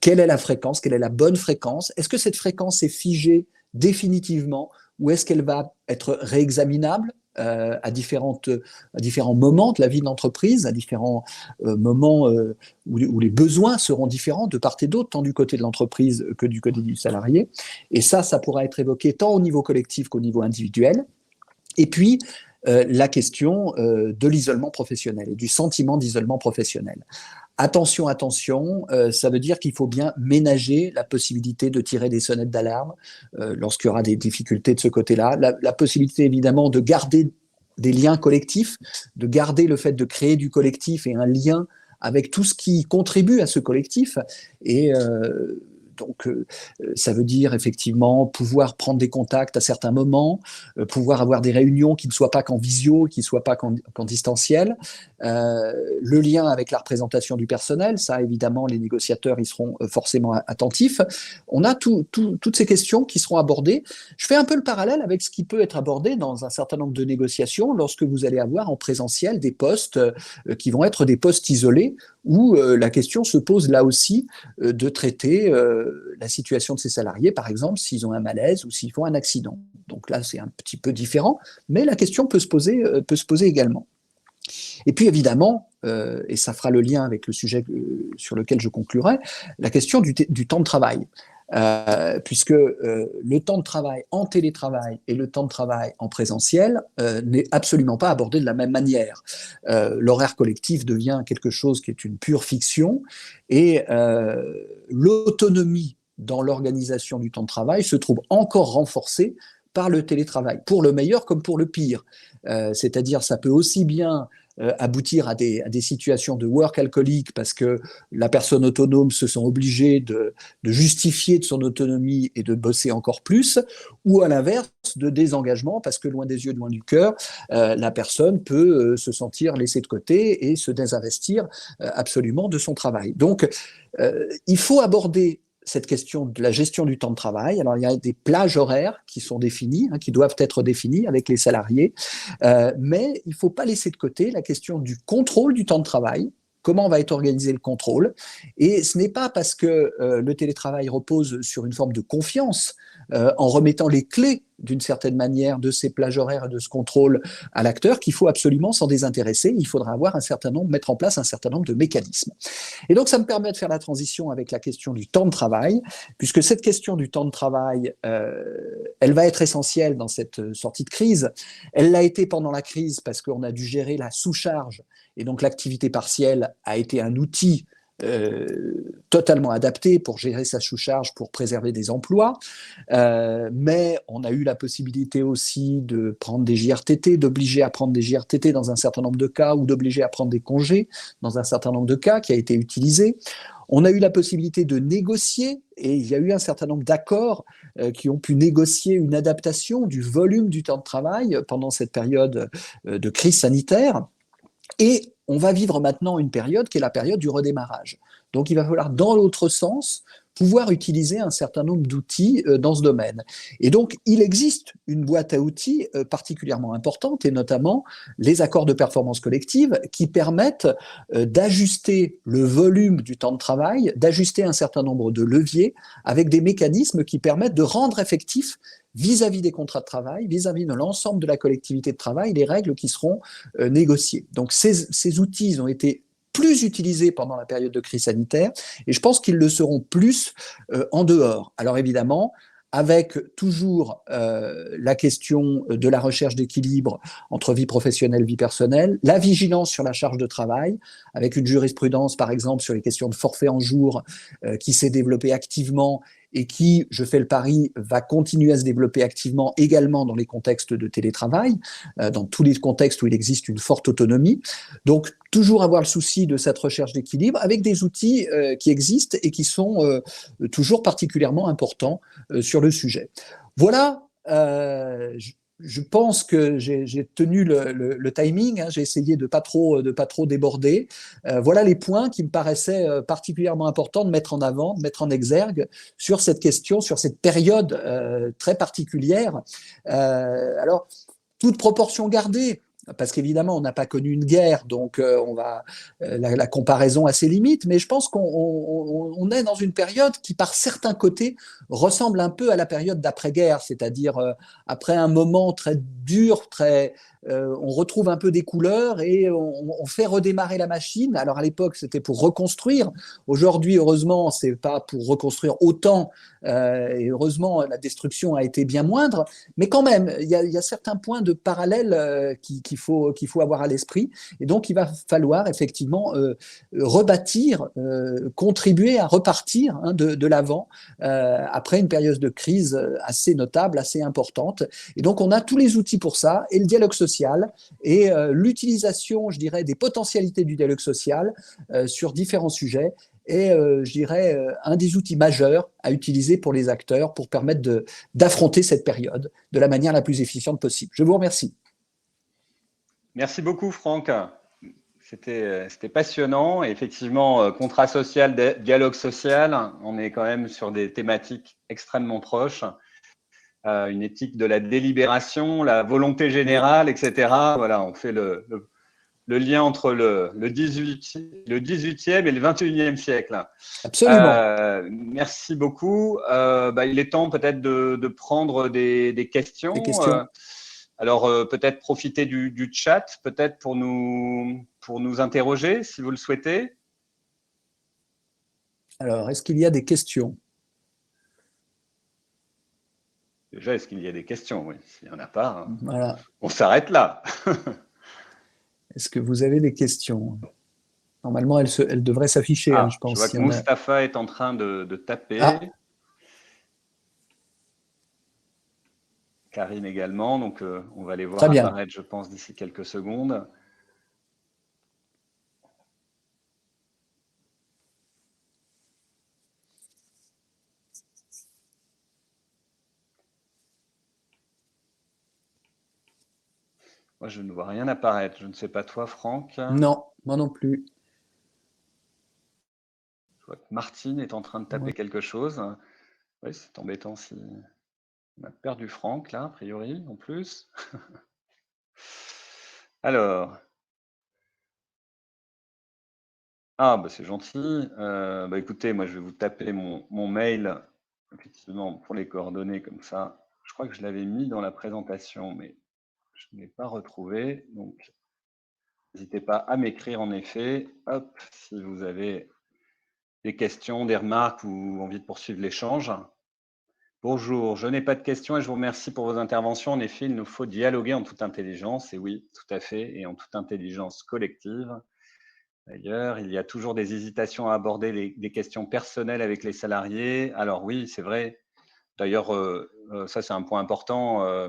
Quelle est la fréquence? Quelle est la bonne fréquence? Est-ce que cette fréquence est figée définitivement ou est-ce qu'elle va être réexaminable à différents moments de la vie de l'entreprise, à différents moments où les besoins seront différents de part et d'autre, tant du côté de l'entreprise que du côté du salarié. Et ça pourra être évoqué tant au niveau collectif qu'au niveau individuel. Et puis, la question de l'isolement professionnel et du sentiment d'isolement professionnel. Attention, ça veut dire qu'il faut bien ménager la possibilité de tirer des sonnettes d'alarme lorsqu'il y aura des difficultés de ce côté-là. La possibilité, évidemment, de garder des liens collectifs, de garder le fait de créer du collectif et un lien avec tout ce qui contribue à ce collectif. Et donc, ça veut dire effectivement pouvoir prendre des contacts à certains moments, pouvoir avoir des réunions qui ne soient pas qu'en visio, qui ne soient pas qu'en distanciel. Le lien avec la représentation du personnel, ça évidemment les négociateurs y seront forcément attentifs. On a toutes ces questions qui seront abordées. Je fais un peu le parallèle avec ce qui peut être abordé dans un certain nombre de négociations lorsque vous allez avoir en présentiel des postes qui vont être des postes isolés où la question se pose là aussi de traiter la situation de ces salariés, par exemple, s'ils ont un malaise ou s'ils font un accident. Donc là, c'est un petit peu différent, mais la question peut se poser également. Et puis évidemment, et ça fera le lien avec le sujet sur lequel je conclurai, la question du temps de travail. Puisque le temps de travail en télétravail et le temps de travail en présentiel n'est absolument pas abordé de la même manière. L'horaire collectif devient quelque chose qui est une pure fiction et l'autonomie dans l'organisation du temps de travail se trouve encore renforcée par le télétravail, pour le meilleur comme pour le pire. C'est-à-dire, ça peut aussi bien aboutir à des situations de work alcoolique parce que la personne autonome se sent obligée de justifier de son autonomie et de bosser encore plus, ou à l'inverse, de désengagement parce que loin des yeux, loin du cœur, la personne peut se sentir laissée de côté et se désinvestir absolument de son travail. Donc, il faut aborder cette question de la gestion du temps de travail. Alors, il y a des plages horaires qui sont définies, qui doivent être définies avec les salariés, mais il ne faut pas laisser de côté la question du contrôle du temps de travail. Comment va être organisé le contrôle? Et ce n'est pas parce que le télétravail repose sur une forme de confiance, en remettant les clés d'une certaine manière de ces plages horaires et de ce contrôle à l'acteur qu'il faut absolument s'en désintéresser. Il faudra avoir mettre en place un certain nombre de mécanismes. Et donc, ça me permet de faire la transition avec la question du temps de travail, puisque cette question du temps de travail, elle va être essentielle dans cette sortie de crise. Elle l'a été pendant la crise parce qu'on a dû gérer la sous-charge, et donc l'activité partielle a été un outil totalement adapté pour gérer sa sous-charge, pour préserver des emplois. Mais on a eu la possibilité aussi de prendre des JRTT, d'obliger à prendre des JRTT dans un certain nombre de cas, ou d'obliger à prendre des congés dans un certain nombre de cas, qui a été utilisé. On a eu la possibilité de négocier, et il y a eu un certain nombre d'accords qui ont pu négocier une adaptation du volume du temps de travail pendant cette période de crise sanitaire. Et on va vivre maintenant une période qui est la période du redémarrage. Donc il va falloir, dans l'autre sens, pouvoir utiliser un certain nombre d'outils dans ce domaine. Et donc, il existe une boîte à outils particulièrement importante, et notamment les accords de performance collective qui permettent d'ajuster le volume du temps de travail, d'ajuster un certain nombre de leviers avec des mécanismes qui permettent de rendre effectif vis-à-vis des contrats de travail, vis-à-vis de l'ensemble de la collectivité de travail, les règles qui seront négociées. Donc ces outils, ils ont été plus utilisés pendant la période de crise sanitaire, et je pense qu'ils le seront plus en dehors. Alors évidemment, avec toujours la question de la recherche d'équilibre entre vie professionnelle et vie personnelle, la vigilance sur la charge de travail, avec une jurisprudence par exemple sur les questions de forfait en jour qui s'est développée activement et qui, je fais le pari, va continuer à se développer activement également dans les contextes de télétravail, dans tous les contextes où il existe une forte autonomie. Donc, toujours avoir le souci de cette recherche d'équilibre avec des outils qui existent et qui sont toujours particulièrement importants sur le sujet. Voilà, je pense que j'ai tenu le timing, j'ai essayé de pas trop déborder. Voilà les points qui me paraissaient particulièrement importants de mettre en avant, de mettre en exergue sur cette question, sur cette période très particulière. Alors, toute proportion gardée, parce qu'évidemment, on n'a pas connu une guerre, donc la comparaison a ses limites, mais je pense qu'on est dans une période qui, par certains côtés, ressemble un peu à la période d'après-guerre, c'est-à-dire après un moment très dur, on retrouve un peu des couleurs et on fait redémarrer la machine. Alors à l'époque, c'était pour reconstruire. Aujourd'hui, heureusement, c'est pas pour reconstruire autant. Et heureusement, la destruction a été bien moindre. Mais quand même, il y a certains points de parallèle qu'il faut avoir à l'esprit. Et donc, il va falloir effectivement rebâtir, contribuer à repartir de l'avant après une période de crise assez notable, assez importante. Et donc, on a tous les outils pour ça, et le dialogue social, et l'utilisation, je dirais, des potentialités du dialogue social sur différents sujets, est, je dirais, un des outils majeurs à utiliser pour les acteurs pour permettre d'affronter cette période de la manière la plus efficiente possible. Je vous remercie. Merci beaucoup, Franck. C'était passionnant. Et effectivement, contrat social, dialogue social, on est quand même sur des thématiques extrêmement proches. Une éthique de la délibération, la volonté générale, etc. Voilà, on fait le lien entre le 18e et le 21e siècle. Absolument. Merci beaucoup. Il est temps peut-être de prendre des questions. Des questions. Alors, peut-être profiter du chat, peut-être pour nous interroger, si vous le souhaitez. Alors, est-ce qu'il y a des questions ? Déjà, est-ce qu'il y a des questions? Oui, s'il n'y en a pas, voilà. On s'arrête là. Est-ce que vous avez des questions? Normalement, elle devrait s'afficher, je pense. Je vois que Mustapha est en train de taper. Ah. Karine également, donc on va les voir Très bien. apparaître, je pense, d'ici quelques secondes. Moi, je ne vois rien apparaître. Je ne sais pas toi, Franck. Non, moi non plus. Je vois que Martine est en train de taper Ouais. quelque chose. Oui, c'est embêtant si on a perdu Franck, là, a priori, en plus. Alors, bah, c'est gentil. Bah, écoutez, moi, je vais vous taper mon mail, effectivement, pour les coordonnées, comme ça. Je crois que je l'avais mis dans la présentation, mais je ne l'ai pas retrouvé. Donc, n'hésitez pas à m'écrire, en effet. Hop, si vous avez des questions, des remarques ou envie de poursuivre l'échange. Bonjour, je n'ai pas de questions et je vous remercie pour vos interventions. En effet, il nous faut dialoguer en toute intelligence, et oui, tout à fait, et en toute intelligence collective. D'ailleurs, il y a toujours des hésitations à aborder des questions personnelles avec les salariés. Alors oui, c'est vrai. D'ailleurs, ça c'est un point important.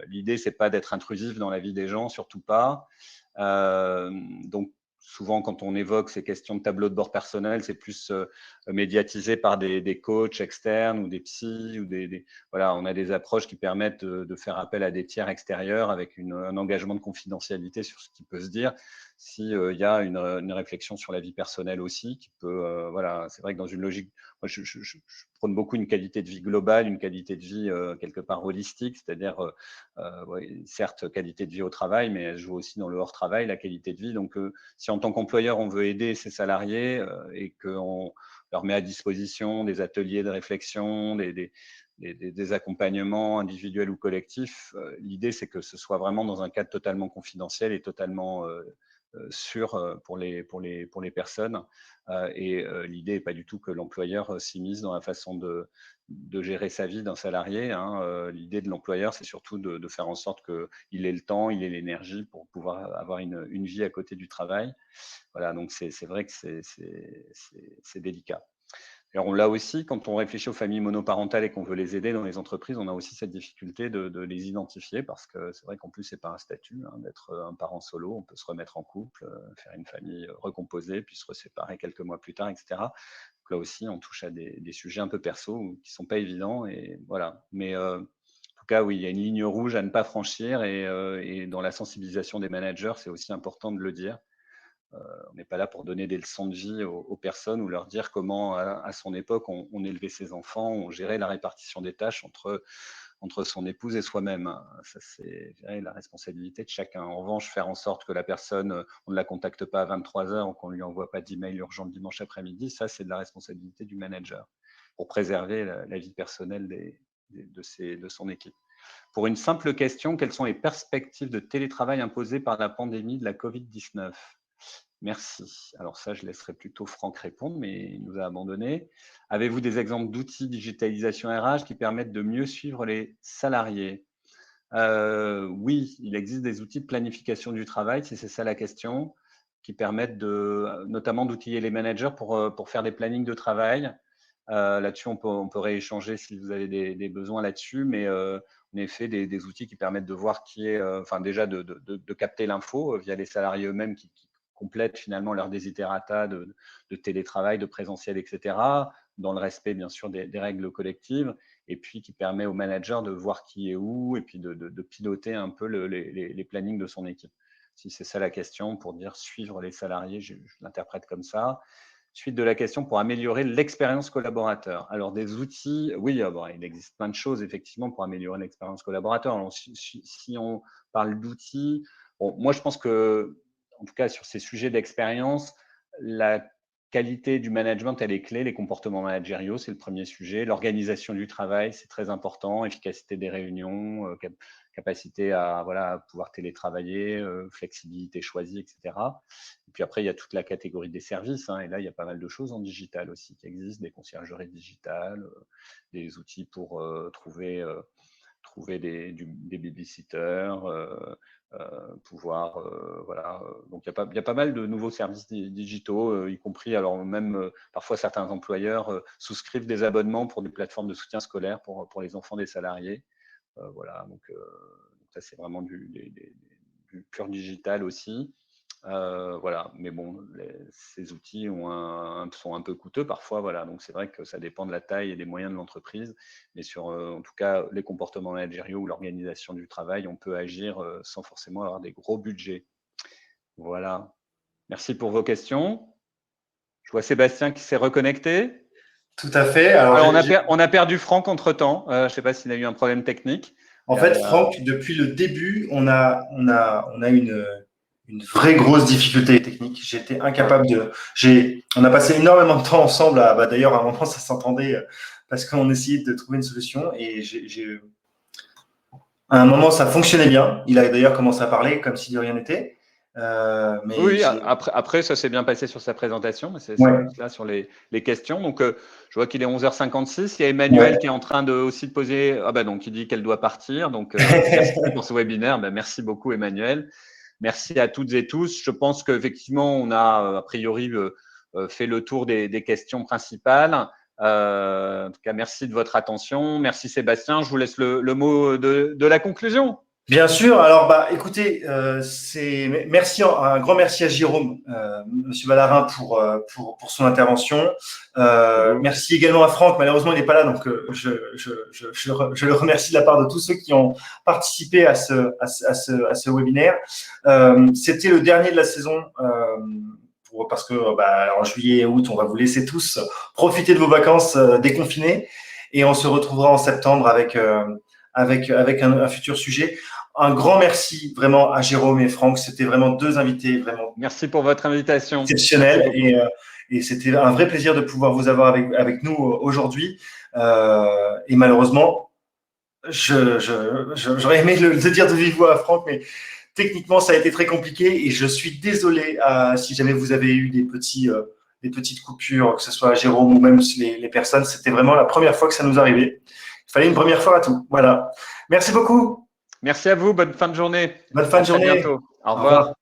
L'idée, c'est pas d'être intrusif dans la vie des gens, surtout pas. Donc, souvent, quand on évoque ces questions de tableau de bord personnel, c'est plus médiatisé par des coachs externes ou des psys ou voilà, on a des approches qui permettent de faire appel à des tiers extérieurs avec un engagement de confidentialité sur ce qui peut se dire. S'il y a une réflexion sur la vie personnelle aussi, qui peut, voilà, c'est vrai que dans une logique, moi, je prône beaucoup une qualité de vie globale, une qualité de vie quelque part holistique, c'est-à-dire ouais, certes, qualité de vie au travail, mais elle joue aussi dans le hors-travail, la qualité de vie. Donc, si en tant qu'employeur, on veut aider ses salariés et qu'on leur met à disposition des ateliers de réflexion, des accompagnements individuels ou collectifs, l'idée, c'est que ce soit vraiment dans un cadre totalement confidentiel et totalement sûr pour les personnes. Et l'idée n'est pas du tout que l'employeur s'immisce dans la façon de gérer sa vie d'un salarié. Hein. L'idée de l'employeur, c'est surtout de faire en sorte qu'il ait le temps, il ait l'énergie pour pouvoir avoir une vie à côté du travail. Voilà, donc c'est vrai que c'est délicat. Alors, on l'a aussi, quand on réfléchit aux familles monoparentales et qu'on veut les aider dans les entreprises, on a aussi cette difficulté de les identifier parce que c'est vrai qu'en plus, ce n'est pas un statut d'être un parent solo. On peut se remettre en couple, faire une famille recomposée, puis se séparer quelques mois plus tard, etc. Donc là aussi, on touche à des sujets un peu perso qui ne sont pas évidents. Et voilà. Mais en tout cas, oui, il y a une ligne rouge à ne pas franchir et dans la sensibilisation des managers, c'est aussi important de le dire. On n'est pas là pour donner des leçons de vie aux personnes ou leur dire comment, à son époque, on élevait ses enfants, on gérait la répartition des tâches entre son épouse et soi-même. Ça, c'est la responsabilité de chacun. En revanche, faire en sorte que la personne, on ne la contacte pas à 23 h ou qu'on ne lui envoie pas d'email urgent le dimanche après-midi, ça, c'est de la responsabilité du manager pour préserver la vie personnelle de son équipe. Pour une simple question, quelles sont les perspectives de télétravail imposées par la pandémie de la Covid-19 ? Merci. Alors ça, je laisserai plutôt Franck répondre, mais il nous a abandonnés. Avez-vous des exemples d'outils digitalisation RH qui permettent de mieux suivre les salariés ? Oui, il existe des outils de planification du travail, si c'est ça la question, qui permettent notamment d'outiller les managers pour faire des plannings de travail. Là-dessus, on peut rééchanger si vous avez des besoins là-dessus, mais en effet, des outils qui permettent de voir qui est, enfin déjà de capter l'info via les salariés eux-mêmes qui complètent finalement leur desiderata de télétravail, de présentiel, etc., dans le respect bien sûr des règles collectives, et puis qui permet au manager de voir qui est où, et puis de piloter un peu les plannings de son équipe. Si c'est ça la question, pour dire suivre les salariés, je l'interprète comme ça. Suite de la question pour améliorer l'expérience collaborateur. Alors, des outils, oui, bon, il existe plein de choses effectivement pour améliorer l'expérience collaborateur. Alors, si on parle d'outils, bon, moi je pense que, en tout cas sur ces sujets d'expérience, la qualité du management, elle est clé. Les comportements managériaux, c'est le premier sujet. L'organisation du travail, c'est très important. Efficacité des réunions, capacité à pouvoir télétravailler, flexibilité choisie, etc. Et puis après, il y a toute la catégorie des services. Et là, il y a pas mal de choses en digital aussi qui existent, des conciergeries digitales, des outils pour trouver des babysitters, pouvoir, voilà. Donc, il y a pas mal de nouveaux services digitaux, y compris, alors même parfois certains employeurs souscrivent des abonnements pour des plateformes de soutien scolaire pour les enfants des salariés. Voilà, donc ça, c'est vraiment du pur digital aussi. Voilà, mais bon, ces outils sont un peu coûteux parfois, voilà. Donc c'est vrai que ça dépend de la taille et des moyens de l'entreprise, mais sur, en tout cas, les comportements managériaux ou l'organisation du travail, on peut agir sans forcément avoir des gros budgets. Voilà. Merci pour vos questions. Je vois Sébastien qui s'est reconnecté. Tout à fait. Alors on a perdu Franck entre-temps. Je ne sais pas s'il a eu un problème technique. En fait, Franck, depuis le début, on a une vraie grosse difficulté technique. J'étais incapable on a passé énormément de temps ensemble. D'ailleurs, à un moment, ça s'entendait parce qu'on essayait de trouver une solution. Et à un moment, ça fonctionnait bien. Il a d'ailleurs commencé à parler comme si de rien n'était. Mais oui, après, ça s'est bien passé sur sa présentation, mais c'est là sur les questions. Donc, je vois qu'il est 11h56. Il y a Emmanuel qui est en train aussi de poser. Donc, il dit qu'elle doit partir. Donc, merci pour ce webinaire. Merci beaucoup, Emmanuel. Merci à toutes et tous. Je pense qu'effectivement, on a a priori fait le tour des questions principales. En tout cas, merci de votre attention. Merci, Sébastien. Je vous laisse le mot de la conclusion. Bien sûr. Alors, écoutez, merci, un grand merci à Jérôme, Monsieur Ballarin, pour son intervention. Merci également à Franck. Malheureusement, il n'est pas là, donc je le remercie de la part de tous ceux qui ont participé à ce webinaire. C'était le dernier de la saison. Parce que en juillet et août, on va vous laisser tous profiter de vos vacances déconfinées, et on se retrouvera en septembre avec un futur sujet. Un grand merci vraiment à Jérôme et Franck. C'était vraiment deux invités vraiment. Merci pour votre invitation. Exceptionnelle, et c'était un vrai plaisir de pouvoir vous avoir avec nous aujourd'hui. Et malheureusement, j'aurais aimé le dire de vive voix à Franck, mais techniquement, ça a été très compliqué, et je suis désolé si jamais vous avez eu des petites coupures, que ce soit à Jérôme ou même les personnes. C'était vraiment la première fois que ça nous arrivait. Il fallait une première fois à tout. Voilà. Merci beaucoup. Merci à vous. Bonne fin de journée. Bonne fin de journée. À bientôt. Au revoir.